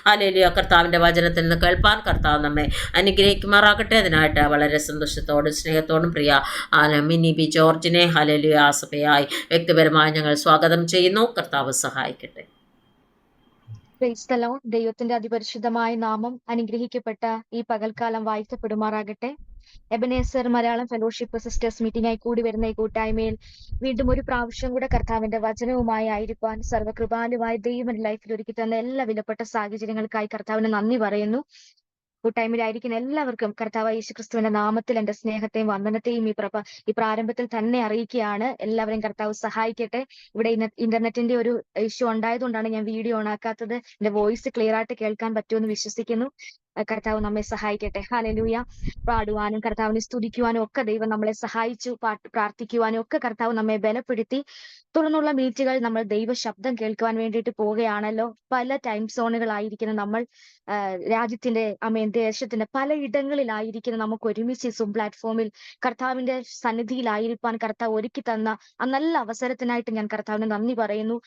Hallelujah. കർത്താവിൻ്റെ വചനത്തിൽ നിന്ന് കേൾപ്പാൻ കർത്താവ് നമ്മെ അനുഗ്രഹിക്കുമാറാകട്ടെ. അതിനായിട്ട് വളരെ സന്തോഷത്തോടും സ്നേഹത്തോടും പ്രിയ മിനി ബി ജോർജിനെ ഹല്ലേലൂയ സഭയായി വ്യക്തിപരമായി ഞങ്ങൾ സ്വാഗതം ചെയ്യുന്നു. കർത്താവ് സഹായിക്കട്ടെ. ദൈവത്തിന്റെ അതിപരിശുദ്ധമായ നാമം അനുഗ്രഹിക്കപ്പെട്ട ഈ പകൽക്കാലം വാഴ്ത്തപ്പെടുമാറാകട്ടെ. എബനേസർ മലയാളം ഫെലോഷിപ്പ് സിസ്റ്റേഴ്സ് മീറ്റിംഗായി കൂടി വരുന്ന ഈ കൂട്ടായ്മയിൽ വീണ്ടും ഒരു പ്രാവശ്യം കൂടെ കർത്താവിന്റെ വചനവുമായി ആയിരിക്കാൻ സർവ്വകൃപാലുവായ ദൈവം ലൈഫിൽ ഒരുക്കി തന്ന എല്ലാ വിലപ്പെട്ട സാഹചര്യങ്ങൾക്കായി കർത്താവിന് നന്ദി പറയുന്നു. കൂട്ടായ്മയിലായിരിക്കുന്ന എല്ലാവർക്കും കർത്താവ് യേശുക്രിസ്തുവിന്റെ നാമത്തിൽ എന്റെ സ്നേഹത്തെയും വന്ദനത്തെയും ഈ പ്രാരംഭത്തിൽ തന്നെ അറിയിക്കുകയാണ്. എല്ലാവരെയും കർത്താവ് സഹായിക്കട്ടെ. ഇവിടെ ഇന്റർനെറ്റിന്റെ ഒരു ഇഷ്യൂ ഉണ്ടായതുകൊണ്ടാണ് ഞാൻ വീഡിയോ ഓണാക്കാത്തത്. എന്റെ വോയിസ് ക്ലിയർ ആയിട്ട് കേൾക്കാൻ പറ്റുമെന്ന് വിശ്വസിക്കുന്നു. കർത്താവ് നമ്മെ സഹായിക്കട്ടെ. ഹല്ലേലൂയ. പാടുവാനും കർത്താവിനെ സ്തുതിക്കുവാനും ഒക്കെ ദൈവം നമ്മളെ സഹായിച്ചു. പ്രാർത്ഥിക്കുവാനും ഒക്കെ കർത്താവ് നമ്മെ ബലപ്പെടുത്തി. തുടർന്നുള്ള മീറ്റുകൾ നമ്മൾ ദൈവ ശബ്ദം കേൾക്കുവാൻ വേണ്ടിയിട്ട് പോവുകയാണല്ലോ. പല ടൈം സോണുകളായിരിക്കുന്ന നമ്മൾ രാജ്യത്തിന്റെ ദേശത്തിന്റെ പല ഇടങ്ങളിലായിരിക്കുന്ന നമുക്ക് ഒരുമിച്ച് സൂം പ്ലാറ്റ്ഫോമിൽ കർത്താവിന്റെ സന്നിധിയിലായിരിക്കാൻ കർത്താവ് ഒരുക്കി തന്ന ആ നല്ല അവസരത്തിനായിട്ട് ഞാൻ കർത്താവിന് നന്ദി പറയുന്നു.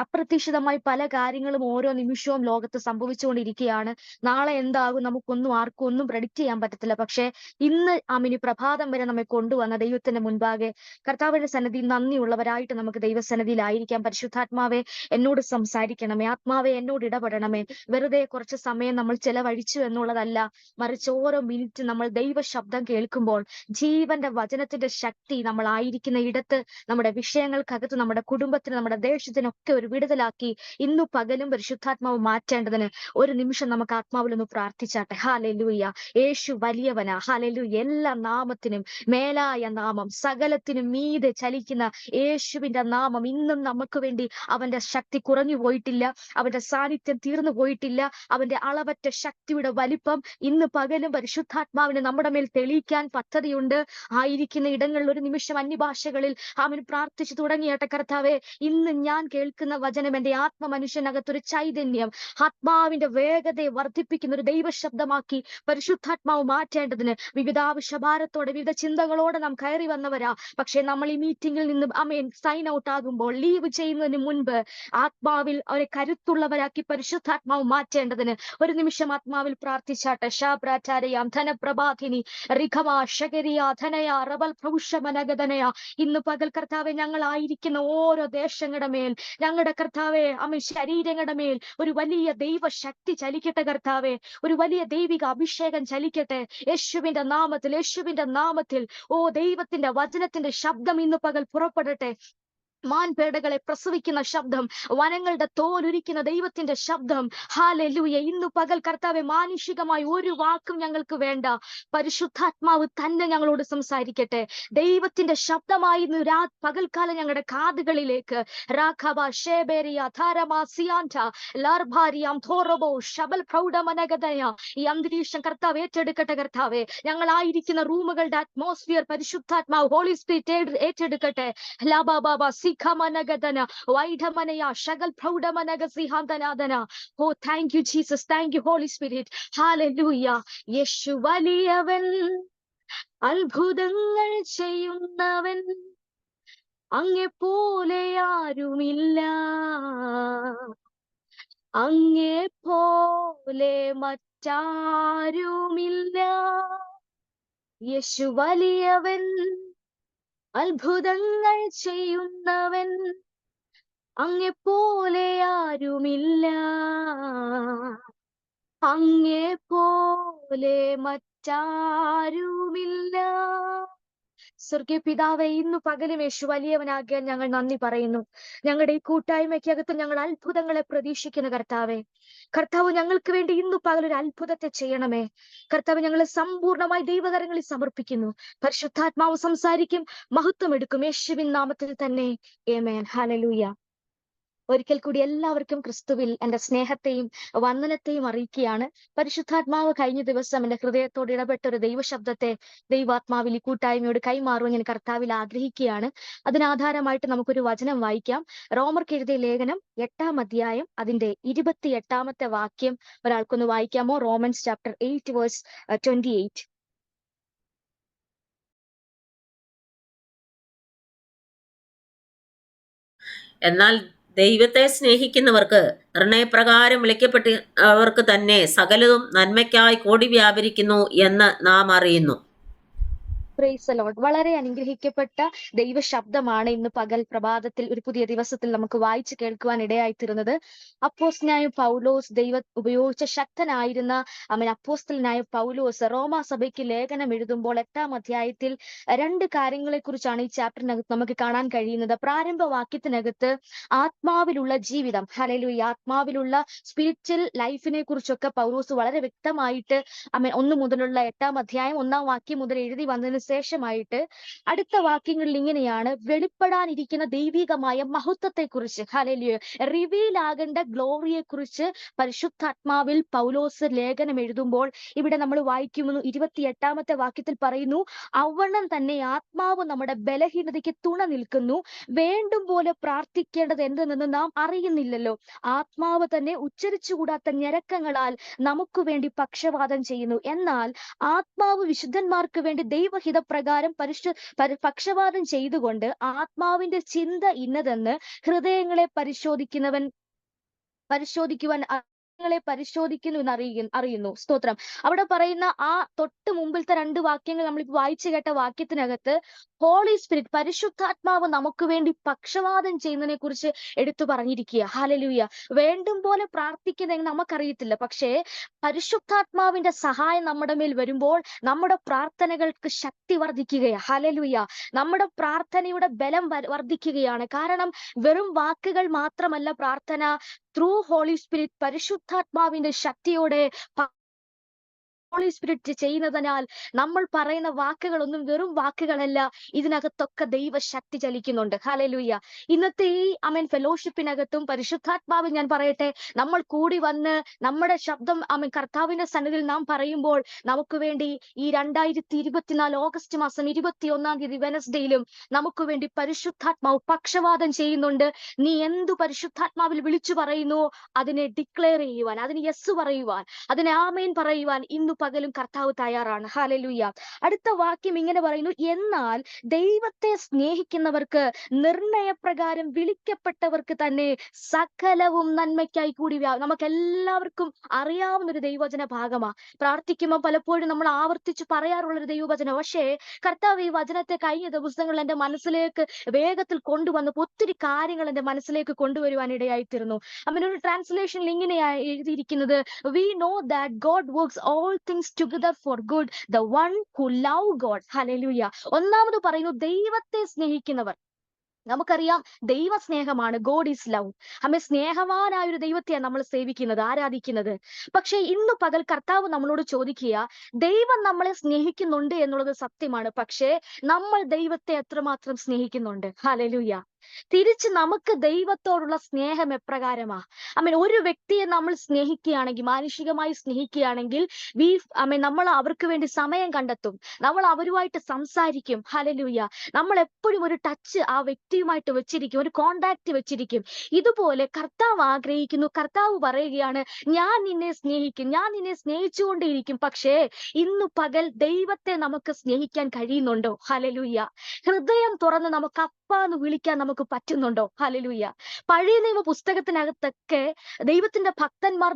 അപ്രതീക്ഷിതമായി പല കാര്യങ്ങളും ഓരോ നിമിഷവും ലോകത്ത് സംഭവിച്ചുകൊണ്ടിരിക്കുകയാണ്. നാളെ എന്താകും നമുക്കൊന്നും ആർക്കും ഒന്നും പ്രഡിക്റ്റ് ചെയ്യാൻ പറ്റത്തില്ല. പക്ഷെ ഇന്ന് പ്രഭാതം വരെ നമ്മെ കൊണ്ടുവന്ന ദൈവത്തിന്റെ മുൻപാകെ കർത്താവിന്റെ സന്നിധി നന്ദിയുള്ളവരായിട്ട് നമുക്ക് ദൈവസന്നിധിയിലായിരിക്കാം. പരിശുദ്ധാത്മാവെ എന്നോട് സംസാരിക്കണമേ, ആത്മാവെ എന്നോട് ഇടപെടണമേ. വെറുതെ കുറച്ച് സമയം നമ്മൾ ചെലവഴിച്ചു എന്നുള്ളതല്ല, മറിച്ച് ഓരോ മിനിറ്റ് നമ്മൾ ദൈവ ശബ്ദം കേൾക്കുമ്പോൾ ജീവന്റെ വചനത്തിന്റെ ശക്തി നമ്മൾ ആയിരിക്കുന്ന ഇടത്ത്, നമ്മുടെ വിഷയങ്ങൾക്കകത്ത്, നമ്മുടെ കുടുംബത്തിന്, നമ്മുടെ ദേശത്തിനൊക്കെ ഒരു വിടുതലാക്കി ഇന്നു പകലും പരിശുദ്ധാത്മാവ് മാറ്റേണ്ടതിന് ഒരു നിമിഷം നമുക്ക് ആത്മാവിലൊന്ന് പ്രാർത്ഥിച്ചാട്ടെ. ഹല്ലേലൂയ. യേശു വലിയവനാ. ഹല്ലേലൂയ. എല്ലാ നാമത്തിനും മേലായ നാമം, സകലത്തിനും മീതെ ചലിക്കുന്ന യേശുവിന്റെ നാമം ഇന്നും നമുക്ക് വേണ്ടി അവന്റെ ശക്തി കുറഞ്ഞു പോയിട്ടില്ല. അവന്റെ സാന്നിധ്യം തീർന്നു പോയിട്ടില്ല. അവന്റെ അളവറ്റ ശക്തിയുടെ വലിപ്പം ഇന്ന് പകലും പരിശുദ്ധാത്മാവിന് നമ്മുടെ മേൽ തെളിയിക്കാൻ പദ്ധതിയുണ്ട്. ആയിരിക്കുന്ന ഇടങ്ങളിൽ ഒരു നിമിഷം അന്യഭാഷകളിൽ അവൻ പ്രാർത്ഥിച്ചു തുടങ്ങിയാട്ടെ. കർത്താവെ, ഇന്ന് ഞാൻ കേൾക്കുന്ന വചനം എന്റെ ആത്മ മനുഷ്യനകത്തൊരു ചൈതന്യം, ആത്മാവിന്റെ വേഗതയെ വർദ്ധിപ്പിക്കുന്ന ഒരു ദൈവശബ്ദമാക്കി പരിശുദ്ധാത്മാവ് മാറ്റേണ്ടതിന് വിവിധ ആവശ്യഭാരത്തോടെ, വിവിധ ചിന്തകളോടെ നാം കയറി വന്നവരാ. പക്ഷെ നമ്മൾ ഈ മീറ്റിംഗിൽ നിന്ന് സൈൻ ഔട്ട് ആകുമ്പോൾ, ലീവ് ചെയ്യുന്നതിന് മുൻപ് ആത്മാവിൽ അവരെ കരുത്തുള്ളവരാക്കി പരിശുദ്ധാത്മാവ് മാറ്റേണ്ടതിന് ഒരു നിമിഷം ആത്മാവിൽ പ്രാർത്ഥിച്ചാട്ടെ. ഷാബ്രാചാരയാം ധനപ്രഭാധിനി റിഖമാ ശകരിയ ധനയ റബൽ പ്രൗഷമനഗതനയ. ഇന്ന് പകൽ കർത്താവെ, ഞങ്ങളായിരിക്കുന്ന ഓരോ ദേശങ്ങളുടെ മേൽ, ഞങ്ങളുടെ കർത്താവെ ശരീരങ്ങളുടെ മേൽ ഒരു വലിയ ദൈവ ശക്തി ചലിക്കട്ടെ. കർത്താവെ, ഒരു വലിയ ദൈവിക അഭിഷേകം ചലിക്കട്ടെ. യേശുവിന്റെ നാമത്തിൽ, യേശുവിന്റെ നാമത്തിൽ. ഓ, ദൈവത്തിന്റെ വചനത്തിന്റെ ശബ്ദം ഇന്ന് പകൽ പുറപ്പെടട്ടെ. മാൻപേടകളെ പ്രസവിക്കുന്ന ശബ്ദം, വനങ്ങളുടെ തോലുരിക്കുന്ന ദൈവത്തിന്റെ ശബ്ദം. ഹല്ലേലൂയ. ഇന്നു പകൽ കർത്താവെ, മാനുഷികമായി ഒരു വാക്കും ഞങ്ങൾക്ക് വേണ്ട. പരിശുദ്ധാത്മാവ് തന്നെ ഞങ്ങളോട് സംസാരിക്കട്ടെ. ദൈവത്തിന്റെ ശബ്ദമായി പകൽക്കാലം ഞങ്ങളുടെ കാതുകളിലേക്ക് രാഘവ ഷേബേരിയ ധാരമാ സിയാൻറ്റ ലാർഭാരിയാം ധോറബോ ശബൽ പ്രൗഢമനഗതയ. ഈ അന്തരീക്ഷം കർത്താവ് ഏറ്റെടുക്കട്ടെ. കർത്താവെ, ഞങ്ങളായിരിക്കുന്ന റൂമുകളുടെ അറ്റ്മോസ്ഫിയർ പരിശുദ്ധാത്മാവ് ഹോളി സ്പിരിറ്റ് ഏറ്റെടുക്കട്ടെ. ലാബാബാബ സിഖമനഗദന വൈഡമനയ ശകൽ പ്രൗഢമനഗ സിഹാന്തനാദന. ഓ, thank you Jesus, thank you holy spirit. Hallelujah. യേശു വലിയവൻ, അത്ഭുതങ്ങൾ ചെയ്യുന്നവൻ, അങ്ങേ പോലെ ആരുമില്ല, അങ്ങേ പോലെ മറ്റാരുമില്ല. യേശു വലിയവൻ, അത്ഭുതങ്ങൾ ചെയ്യുന്നവൻ, അങ്ങേ പോലെ ആരുമില്ല, അങ്ങേ പോലെ മറ്റാരുമില്ല. സ്വർഗീയ പിതാവേ, ഇന്നു പകലും യേശു വലിയവനാകിയാൽ ഞങ്ങൾ നന്ദി പറയുന്നു. ഞങ്ങളുടെ ഈ കൂട്ടായ്മയ്ക്കകത്ത് ഞങ്ങൾ അത്ഭുതങ്ങളെ പ്രതീക്ഷിക്കുന്ന കർത്താവേ, കർത്താവ് ഞങ്ങൾക്ക് വേണ്ടി ഇന്നു പകലൊരു അത്ഭുതത്തെ ചെയ്യണമേ. കർത്താവ്, ഞങ്ങളെ സമ്പൂർണമായി ദൈവകരങ്ങളിൽ സമർപ്പിക്കുന്നു. പരിശുദ്ധാത്മാവ് സംസാരിക്കും, മഹത്വം എടുക്കും. യേശുവിൻ നാമത്തിൽ തന്നെ. ആമേൻ. ഹല്ലേലൂയ. ഒരിക്കൽ കൂടി എല്ലാവർക്കും ക്രിസ്തുവിൽ എന്റെ സ്നേഹത്തെയും വന്ദനത്തെയും അറിയിക്കുകയാണ്. പരിശുദ്ധാത്മാവ് കഴിഞ്ഞ ദിവസം എന്റെ ഹൃദയത്തോട് ഇടപെട്ട ഒരു ദൈവശബ്ദത്തെ ദൈവാത്മാവിൽ ഈ കൂട്ടായ്മയോട് കൈമാറുവാൻ ഞാൻ കർത്താവിൽ ആഗ്രഹിക്കുകയാണ്. അതിനാധാരമായിട്ട് നമുക്കൊരു വചനം വായിക്കാം. റോമർക്ക് എഴുതിയ ലേഖനം 8-ാം അധ്യായം അതിന്റെ 28-ാമത്തെ വാക്യം ഒരാൾക്കൊന്ന് വായിക്കാമോ? Romans chapter 8 verse 28. എന്നാൽ ദൈവത്തെ സ്നേഹിക്കുന്നവർക്ക് നിർണയപ്രകാരം വിളിക്കപ്പെട്ടവർക്ക് തന്നെ സകലതും നന്മയ്ക്കായി കൂടി വ്യാപരിക്കുന്നു എന്ന് നാം അറിയുന്നു. Praise lord. വളരെ അനുഗ്രഹിക്കപ്പെട്ട ദൈവശബ്ദമാണ് ഇന്ന് പകൽ പ്രഭാതത്തിൽ ഒരു പുതിയ ദിവസത്തിൽ നമുക്ക് വായിച്ചു കേൾക്കുവാൻ ഇടയായിത്തീരുന്നത്. അപ്പോസ്തലനായ പൗലോസ് ഉപയോഗിച്ച ശക്തനായിരുന്ന അപ്പോസ്തലനായ പൗലോസ് റോമാ സഭയ്ക്ക് ലേഖനം എഴുതുമ്പോൾ 8-ാം അധ്യായത്തിൽ 2 കാര്യങ്ങളെ കുറിച്ചാണ് ഈ ചാപ്റ്ററിനകത്ത് നമുക്ക് കാണാൻ കഴിയുന്നത്. പ്രാരംഭ വാക്യത്തിനകത്ത് ആത്മാവിലുള്ള ജീവിതം, ഹല്ലേലൂയ, ആത്മാവിലുള്ള സ്പിരിച്വൽ ലൈഫിനെ കുറിച്ചൊക്കെ പൗലോസ് വളരെ വ്യക്തമായിട്ട് 1 മുതലുള്ള 8-ാം അധ്യായം 1-ാം വാക്യം മുതൽ എഴുതി വന്നതിന് ശേഷമായിട്ട് അടുത്ത വാക്യങ്ങളിൽ ഇങ്ങനെയാണ്: വെളിപ്പെടാനിരിക്കുന്ന ദൈവികമായ മഹത്വത്തെ കുറിച്ച്, ഹല്ലേലൂയ, റിവീൽ ആകേണ്ട ഗ്ലോറിയെ കുറിച്ച് പരിശുദ്ധാത്മാവിൽ പൗലോസ് ലേഖനം എഴുതുമ്പോൾ ഇവിടെ നമ്മൾ വായിക്കുന്നു 28-ാമത്തെ വാക്യത്തിൽ പറയുന്നു, അവണ്ണം തന്നെ ആത്മാവ് നമ്മുടെ ബലഹീനതയ്ക്ക് തുണ നിൽക്കുന്നു, വേണ്ടും പോലെ പ്രാർത്ഥിക്കേണ്ടത് എന്തെന്ന് നാം അറിയുന്നില്ലല്ലോ, ആത്മാവ് തന്നെ ഉച്ചരിച്ചുകൂടാത്ത ഞരക്കങ്ങളാൽ നമുക്ക് വേണ്ടി പക്ഷവാദം ചെയ്യുന്നു. എന്നാൽ ആത്മാവ് വിശുദ്ധന്മാർക്ക് വേണ്ടി ദൈവഹിതപ്രകാരം പക്ഷവാദം ചെയ്തുകൊണ്ട് ആത്മാവിന്റെ ചിന്ത ഇന്നതെന്ന് ഹൃദയങ്ങളെ പരിശോധിക്കുവാൻ പരിശോധിക്കുന്നു എന്ന് അറിയുന്നു. സ്തോത്രം. അവിടെ പറയുന്ന ആ തൊട്ട് മുമ്പിലത്തെ 2 വാക്യങ്ങൾ നമ്മൾ വായിച്ചു കേട്ട വാക്യത്തിനകത്ത് ഹോളി സ്പിരിറ്റ്, പരിശുദ്ധാത്മാവ് നമുക്ക് വേണ്ടി പക്ഷവാദം ചെയ്യുന്നതിനെ കുറിച്ച് എടുത്തു പറഞ്ഞിരിക്കുക. ഹല്ലേലൂയ. വേണ്ടും പോലെ പ്രാർത്ഥിക്കുന്നതെന്ന് നമുക്കറിയത്തില്ല, പക്ഷേ പരിശുദ്ധാത്മാവിന്റെ സഹായം നമ്മുടെ മേൽ വരുമ്പോൾ നമ്മുടെ പ്രാർത്ഥനകൾക്ക് ശക്തി വർദ്ധിക്കുകയാണ്. ഹല്ലേലൂയ. നമ്മുടെ പ്രാർത്ഥനയുടെ ബലം വർദ്ധിക്കുകയാണ്. കാരണം വെറും വാക്കുകൾ മാത്രമല്ല പ്രാർത്ഥന, ത്രൂ ഹോളി സ്പിരിറ്റ്, പരിശുദ്ധാത്മാവിന്റെ ശക്തിയോടെ ഹോളി സ്പിരിറ്റ് ചെയ്യുന്നതിനാൽ നമ്മൾ പറയുന്ന വാക്കുകളൊന്നും വെറും വാക്കുകളല്ല, ഇതിനകത്തൊക്കെ ദൈവശക്തി ചലിക്കുന്നുണ്ട്. ഹല്ലേലൂയ. ഇന്നത്തെ ഈ ഫെലോഷിപ്പിനകത്തും പരിശുദ്ധാത്മാവ്, ഞാൻ പറയട്ടെ, നമ്മൾ കൂടി വന്ന് നമ്മുടെ ശബ്ദം കർത്താവിന്റെ സന്നിധിയിൽ നാം പറയുമ്പോൾ നമുക്ക് വേണ്ടി ഈ 2024 ഓഗസ്റ്റ് മാസം 21-ാം തീയതി വെനസ്ഡേയിലും നമുക്ക് വേണ്ടി പരിശുദ്ധാത്മാവ് പക്ഷവാദം ചെയ്യുന്നുണ്ട്. നീ എന്തു പരിശുദ്ധാത്മാവിൽ വിളിച്ചു പറയുന്നു അതിനെ ഡിക്ലെയർ ചെയ്യുവാൻ, അതിന് യെസ് പറയുവാൻ, അതിനെ ആമേൻ പറയുവാൻ ഇന്നു പകലും കർത്താവ് തയ്യാറാണ്. ഹല്ലേലൂയ. അടുത്ത വാക്യം ഇങ്ങനെ പറയുന്നു, എന്നാൽ ദൈവത്തെ സ്നേഹിക്കുന്നവർക്ക് നിർണയപ്രകാരം വിളിക്കപ്പെട്ടവർക്ക് തന്നെ സകലവും നന്മയ്ക്കായി കൂടി നമുക്ക് എല്ലാവർക്കും അറിയാവുന്ന ഒരു ദൈവവചന ഭാഗമാ. പ്രാർത്ഥിക്കുമ്പോൾ പലപ്പോഴും നമ്മൾ ആവർത്തിച്ച് പറയാറുള്ള ഒരു ദൈവവചനം. പക്ഷേ കർത്താവ് ഈ വചനത്തെ കഴിഞ്ഞ ദിവസങ്ങളിൽ എന്റെ മനസ്സിലേക്ക് വേഗത്തിൽ കൊണ്ടുവന്നപ്പോൾ ഒത്തിരി കാര്യങ്ങൾ എന്റെ മനസ്സിലേക്ക് കൊണ്ടുവരുവാൻ ഇടയായിത്തീർന്നു. ഒരു ട്രാൻസ്ലേഷനിൽ ഇങ്ങനെയാണ് എഴുതിയിരിക്കുന്നത്, we know that God works all things together for good, the one who love God. Hallelujah. ഒന്നാമത് പറയുന്നു ദൈവത്തെ സ്നേഹിക്കുന്നവർ. നമുക്കറിയാം ദൈവ സ്നേഹമാണ്, ഗോഡ് ഈസ് ലവ്. സ്നേഹവാനായ ഒരു ദൈവത്തെയാണ് നമ്മൾ സേവിക്കുന്നത്, ആരാധിക്കുന്നത്. പക്ഷെ ഇന്നു പകൽ കർത്താവ് നമ്മളോട് ചോദിക്കുക, ദൈവം നമ്മളെ സ്നേഹിക്കുന്നുണ്ട് എന്നുള്ളത് സത്യമാണ്, പക്ഷേ നമ്മൾ ദൈവത്തെ എത്രമാത്രം സ്നേഹിക്കുന്നുണ്ട്? ഹല്ലേലൂയ. തിരിച്ച് നമുക്ക് ദൈവത്തോടുള്ള സ്നേഹം എപ്രകാരമാ? ഒരു വ്യക്തിയെ നമ്മൾ സ്നേഹിക്കുകയാണെങ്കിൽ, മാനുഷികമായി സ്നേഹിക്കുകയാണെങ്കിൽ നമ്മൾ അവർക്ക് വേണ്ടി സമയം കണ്ടെത്തും, നമ്മൾ അവരുമായിട്ട് സംസാരിക്കും. ഹല്ലേലൂയ. നമ്മൾ എപ്പോഴും ഒരു ടച്ച് ആ വ്യക്തിയുമായിട്ട് വെച്ചിരിക്കും, ഒരു കോണ്ടാക്ട് വെച്ചിരിക്കും. ഇതുപോലെ കർത്താവ് ആഗ്രഹിക്കുന്നു, കർത്താവ് പറയുകയാണ്, ഞാൻ നിന്നെ സ്നേഹിക്കും, ഞാൻ നിന്നെ സ്നേഹിച്ചുകൊണ്ടേയിരിക്കും. പക്ഷേ ഇന്നു പകൽ ദൈവത്തെ നമുക്ക് സ്നേഹിക്കാൻ കഴിയുന്നുണ്ടോ? ഹല്ലേലൂയ. ഹൃദയം തുറന്ന് നമുക്ക് അപ്പാന്ന് വിളിക്കാൻ നമുക്ക് പറ്റുന്നുണ്ടോ? ഹല്ലേലൂയ. പഴയ നിയമ പുസ്തകത്തിനകത്തൊക്കെ ദൈവത്തിന്റെ ഭക്തന്മാർ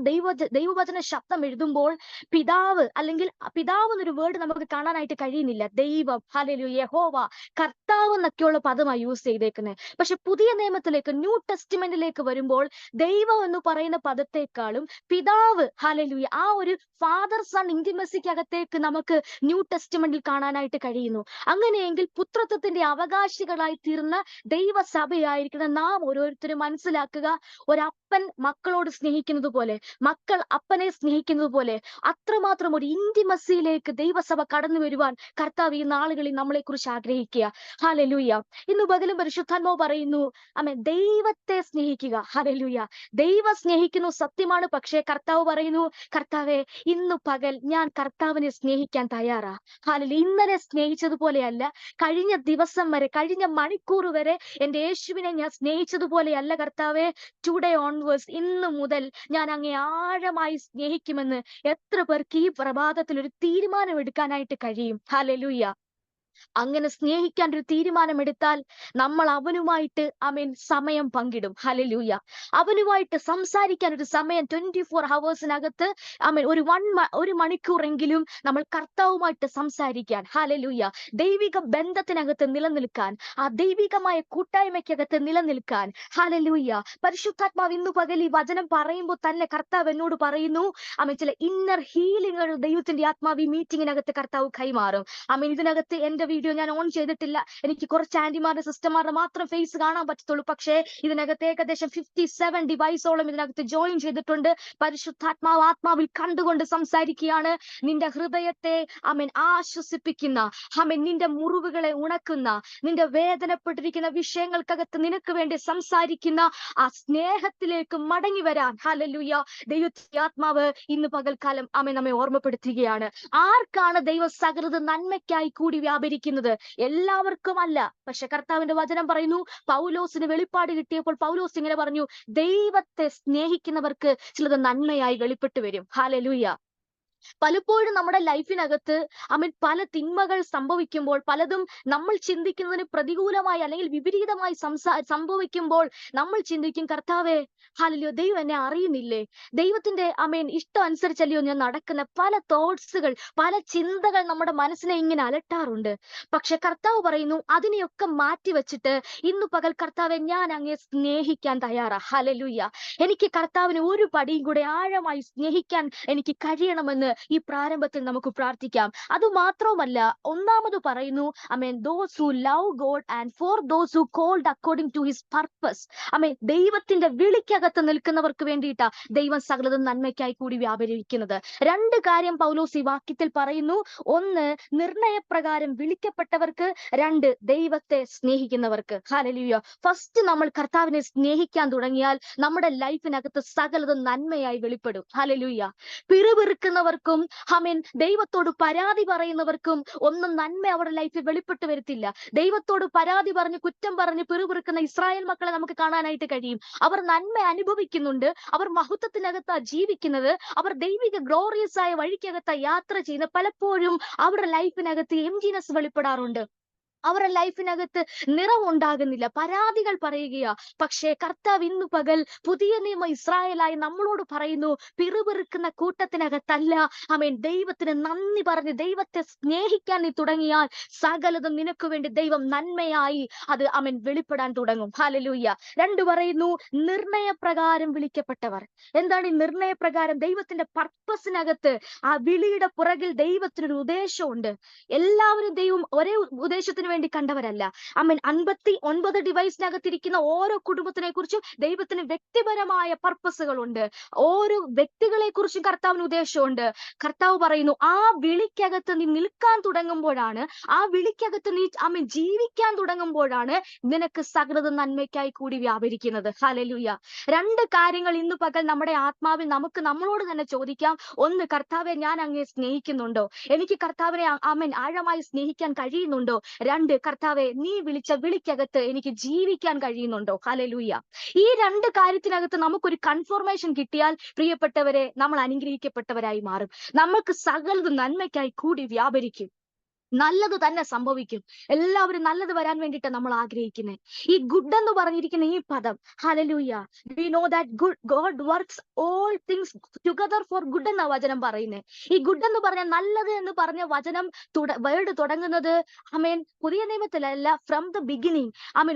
ദൈവവചന ശബ്ദം എഴുതുമ്പോൾ പിതാവ്, അല്ലെങ്കിൽ പിതാവ് എന്നൊരു വേർഡ് നമുക്ക് കാണാനായിട്ട് കഴിയുന്നില്ല. ദൈവം, ഹല്ലേലൂയ, യഹോവ, കർത്താവ് എന്നൊക്കെയുള്ള പദമാണ് യൂസ് ചെയ്തേക്കുന്നത്. പക്ഷെ പുതിയ നിയമത്തിലേക്ക്, ന്യൂ ടെസ്റ്റ്മെന്റിലേക്ക് വരുമ്പോൾ ദൈവം എന്ന് പറയുന്ന പദത്തെക്കാളും പിതാവ്, ഹല്ലേലൂയ, ആ ഒരു ഫാദർ സൺ ഇന്റിമസിക്കകത്തേക്ക് നമുക്ക് ന്യൂ ടെസ്റ്റ്മെന്റിൽ കാണാനായിട്ട് കഴിയുന്നു. അങ്ങനെയെങ്കിൽ പുത്രത്വത്തിന്റെ അവകാശികളായി തീർന്ന ദൈവസഭയായിരിക്കുന്ന നാം ഓരോരുത്തരും മനസ്സിലാക്കുക, ഒരപ്പൻ മക്കളോട് സ്നേഹിക്കുന്നത് പോലെ, മക്കൾ അപ്പനെ സ്നേഹിക്കുന്നത് പോലെ അത്രമാത്രം ഒരു ഇന്റിമസിയിലേക്ക് ദൈവസഭ കടന്നു വരുവാൻ കർത്താവ് ഈ നാളുകളിൽ നമ്മളെ കുറിച്ച് ആഗ്രഹിക്കുക. ഹല്ലേലൂയ. ഇന്ന് പകലും പരിശുദ്ധാത്മാവ് പറയുന്നു, ദൈവത്തെ സ്നേഹിക്കുക. ഹല്ലേലൂയ. ദൈവം സ്നേഹിക്കുന്നു, സത്യമാണ്. പക്ഷേ കർത്താവ് പറയുന്നു, കർത്താവെ, ഇന്നു പകൽ ഞാൻ കർത്താവിനെ സ്നേഹിക്കാൻ തയ്യാറാ. ഹല്ലേലൂയ. ഇന്നലെ സ്നേഹിച്ചതുപോലെയല്ല, കഴിഞ്ഞ ദിവസം വരെ, കഴിഞ്ഞ മണിക്കൂർ വരെ എന്റെ യേശുവിനെ ഞാൻ സ്നേഹിച്ചതുപോലെയല്ല കർത്താവെ. ടുഡേ ഓൺവേഴ്സ്, ഇന്നു മുതൽ ഞാൻ അങ്ങേ ആഴമായി സ്നേഹിക്കുമെന്ന് എത്ര പേർക്ക് ഈ പ്രഭാതത്തിൽ ഒരു തീരുമാനം എടുക്കാനായിട്ട് കഴിയും? ഹല്ലേലൂയ. അങ്ങനെ സ്നേഹിക്കാൻ ഒരു തീരുമാനമെടുത്താൽ നമ്മൾ അവനുമായിട്ട് സമയം പങ്കിടും. ഹല്ലേലൂയ. അവനുമായിട്ട് സംസാരിക്കാൻ ഒരു സമയം 24 ഹവേഴ്സിനകത്ത് ഒരു മണിക്കൂറെങ്കിലും നമ്മൾ കർത്താവുമായിട്ട് സംസാരിക്കാൻ. ഹല്ലേലൂയ. ദൈവിക ബന്ധത്തിനകത്ത് നിലനിൽക്കാൻ, ആ ദൈവികമായ കൂട്ടായ്മയ്ക്കകത്ത് നിലനിൽക്കാൻ. ഹല്ലേലൂയ. പരിശുദ്ധാത്മാവ് ഇന്നു പകൽ ഈ വചനം പറയുമ്പോൾ തന്നെ കർത്താവ് എന്നോട് പറയുന്നു, ചില ഇന്നർ ഹീലിംഗുകൾ ദൈവത്തിന്റെ ആത്മാവ് ഈ മീറ്റിംഗിനകത്ത് കർത്താവ് കൈമാറും. ഇതിനകത്ത് എന്റെ വീഡിയോ ഞാൻ ഓൺ ചെയ്തിട്ടില്ല. എനിക്ക് കുറച്ച് ആന്റിമാരുടെ സിസ്റ്റർമാരുടെ മാത്രം ഫേസ് കാണാൻ പറ്റത്തുള്ളൂ. പക്ഷേ ഇതിനകത്ത് ഏകദേശം 57 ഡിവൈസോളം ഇതിനകത്ത് ജോയിൻ ചെയ്തിട്ടുണ്ട്. പരിശുദ്ധാത്മാവ് ആത്മാവിൽ കണ്ടുകൊണ്ട് സംസാരിക്കുകയാണ്. നിന്റെ ഹൃദയത്തെ ആശ്വസിപ്പിക്കുന്ന, നിന്റെ മുറിവുകളെ ഉണക്കുന്ന, നിന്റെ വേദനപ്പെട്ടിരിക്കുന്ന വിഷയങ്ങൾക്കകത്ത് നിനക്ക് വേണ്ടി സംസാരിക്കുന്ന ആ സ്നേഹത്തിലേക്ക് മടങ്ങി വരാൻ. ഹല്ലേലൂയ. ദൈവത്തിന്റെ ആത്മാവ് ഇന്ന് പകൽക്കാലം നമ്മെ ഓർമ്മപ്പെടുത്തുകയാണ്. ആർക്കാണ് ദൈവ സകലത് നന്മയ്ക്കായി കൂടി വ്യാപരിക്കുന്നത്? എല്ലാവർക്കും അല്ല. പക്ഷെ കർത്താവിന്റെ വചനം പറയുന്നു, പൗലോസിന് വെളിപ്പാട് കിട്ടിയപ്പോൾ പൗലോസ് ഇങ്ങനെ പറഞ്ഞു, ദൈവത്തെ സ്നേഹിക്കുന്നവർക്ക് ചിലത് നന്മയായി വെളിപ്പെട്ടു വരും. ഹല്ലേലൂയ. പലപ്പോഴും നമ്മുടെ ലൈഫിനകത്ത് പല തിന്മകൾ സംഭവിക്കുമ്പോൾ, പലതും നമ്മൾ ചിന്തിക്കുന്നതിന് പ്രതികൂലമായി അല്ലെങ്കിൽ വിപരീതമായി സംഭവിക്കുമ്പോൾ നമ്മൾ ചിന്തിക്കും, കർത്താവേ, ഹല്ലേലൂയ, ദൈവം എന്നെ അറിയുന്നില്ലേ? ദൈവത്തിന്റെ ഇഷ്ടം അനുസരിച്ചല്ലയോ ഞാൻ നടക്കുന്ന? പല തോട്ട്സുകൾ, പല ചിന്തകൾ നമ്മുടെ മനസ്സിനെ ഇങ്ങനെ അലട്ടാറുണ്ട്. പക്ഷെ കർത്താവ് പറയുന്നു, അതിനെയൊക്കെ മാറ്റി വെച്ചിട്ട് ഇന്നു പകൽ കർത്താവെ, ഞാൻ അങ്ങയെ സ്നേഹിക്കാൻ തയ്യാറാ. ഹല്ലേലൂയ. എനിക്ക് കർത്താവിനെ ഒരു പടിയും കൂടെ ആഴമായി സ്നേഹിക്കാൻ എനിക്ക് കഴിയണമെന്ന് ഈ പ്രാരംഭത്തിൽ നമുക്ക് പ്രാർത്ഥിക്കാം. അത് മാത്രവുമല്ല, ഒന്നാമത് പറയുന്നു, those who love God and for those who called according to his purpose. ദൈവത്തിന്റെ വിളിക്കകത്ത് നിൽക്കുന്നവർക്ക് വേണ്ടിയിട്ടാ ദൈവം സകലതും നന്മയ്ക്കായി കൂടി വ്യാപരിക്കുന്നത്. രണ്ട് കാര്യം പൗലോസ് ഈ വാക്യത്തിൽ പറയുന്നു. ഒന്ന്, നിർണയപ്രകാരം വിളിക്കപ്പെട്ടവർക്ക്. രണ്ട്, ദൈവത്തെ സ്നേഹിക്കുന്നവർക്ക്. ഹല്ലേലൂയ. ഫസ്റ്റ് നമ്മൾ കർത്താവിനെ സ്നേഹിക്കാൻ തുടങ്ങിയാൽ നമ്മുടെ ലൈഫിനകത്ത് സകലതും നന്മയായി വെളിപ്പെടും. ഹല്ലേലൂയ. പിറുപിറുക്കുന്നവർക്കും ദൈവത്തോട് പരാതി പറയുന്നവർക്കും ഒന്നും നന്മ അവരുടെ ലൈഫിൽ വെളിപ്പെട്ട് വരത്തില്ല. ദൈവത്തോട് പരാതി പറഞ്ഞ് കുറ്റം പറഞ്ഞ് പിറുപിറുക്കുന്ന ഇസ്രായേൽ മക്കളെ നമുക്ക് കാണാനായിട്ട് കഴിയും. അവർ നന്മ അനുഭവിക്കുന്നുണ്ട്, അവർ മഹത്വത്തിനകത്താ ജീവിക്കുന്നത്, അവർ ദൈവിക ഗ്ലോറിയസ് ആയ വഴിക്കകത്താ യാത്ര ചെയ്യുന്നത്. പലപ്പോഴും അവരുടെ ലൈഫിനകത്ത് എംജിനെസ് വെളിപ്പെടാറുണ്ട്. അവരുടെ ലൈഫിനകത്ത് നിറവുണ്ടാകുന്നില്ല, പരാതികൾ പറയുകയാ. പക്ഷേ കർത്താവ് ഇന്നു പകൽ പുതിയ നിയമ ഇസ്രായേലായി നമ്മളോട് പറയുന്നു, പിറുപിറുക്കുന്ന കൂട്ടത്തിനകത്തല്ല. ദൈവത്തിന് നന്ദി പറഞ്ഞ് ദൈവത്തെ സ്നേഹിക്കാൻ നീ തുടങ്ങിയാൽ സകലതും നിനക്ക് വേണ്ടി ദൈവം നന്മയായി അത് വെളിപ്പെടാൻ തുടങ്ങും. ഹല്ലേലൂയ. രണ്ട് പറയുന്നു, നിർണയപ്രകാരം വിളിക്കപ്പെട്ടവർ. എന്താണ് ഈ നിർണയപ്രകാരം? ദൈവത്തിന്റെ പർപ്പസിനകത്ത്, ആ വിളിയുടെ പുറകിൽ ദൈവത്തിനൊരു ഉദ്ദേശമുണ്ട്. എല്ലാവരും ദൈവം ഒരേ ഉദ്ദേശത്തിന് വേണ്ടി കണ്ടവരല്ല. 59 ഡിവൈസിനകത്തിരിക്കുന്ന ഓരോ കുടുംബത്തിനെ കുറിച്ചും ദൈവത്തിന് വ്യക്തിപരമായ പർപ്പസുകളുണ്ട്. ഓരോ വ്യക്തികളെ കുറിച്ചും കർത്താവിന് ഉദ്ദേശമുണ്ട്. കർത്താവ് പറയുന്നു, ആ വിളിക്കകത്ത് നീ നിൽക്കാൻ തുടങ്ങുമ്പോഴാണ്, ആ വിളിക്കകത്ത് നീ ജീവിക്കാൻ തുടങ്ങുമ്പോഴാണ് നിനക്ക് സകലത നന്മയ്ക്കായി കൂടി വ്യാപരിക്കുന്നത്. ഹല്ലേലൂയ. രണ്ട് കാര്യങ്ങൾ ഇന്ന് പകൽ നമ്മുടെ ആത്മാവിൽ നമുക്ക് നമ്മളോട് തന്നെ ചോദിക്കാം. ഒന്ന്, കർത്താവെ, ഞാൻ അങ്ങയെ സ്നേഹിക്കുന്നുണ്ടോ? എനിക്ക് കർത്താവിനെ ആഴമായി സ്നേഹിക്കാൻ കഴിയുന്നുണ്ടോ? രണ്ട്, കർത്താവെ, നീ വിളിച്ച വിളിക്കകത്ത് എനിക്ക് ജീവിക്കാൻ കഴിയുന്നുണ്ടോ? ഹല്ലേലൂയ. ഈ രണ്ട് കാര്യത്തിനകത്ത് നമുക്കൊരു കൺഫർമേഷൻ കിട്ടിയാൽ, പ്രിയപ്പെട്ടവരെ, നമ്മൾ അനുഗ്രഹിക്കപ്പെട്ടവരായി മാറും. നമുക്ക് സകലതും നന്മയ്ക്കായി കൂടി വ്യാപരിക്കും. നല്ലത് തന്നെ സംഭവിക്കും. എല്ലാവരും നല്ലത് വരാൻ വേണ്ടിയിട്ട് നമ്മൾ ആഗ്രഹിക്കുന്നത്. ഈ ഗുഡ് എന്ന് പറഞ്ഞിരിക്കുന്ന ഈ പദം, hallelujah, we know that God works all things together for good എന്ന വചനം പറയുന്നത്. ഈ ഗുഡ് എന്ന് പറഞ്ഞ നല്ലത് എന്ന് പറഞ്ഞ വചനം വേർഡ് തുടങ്ങുന്നത് പുതിയ നിയമത്തിലല്ല, ഫ്രം ദ ബിഗിനിങ്.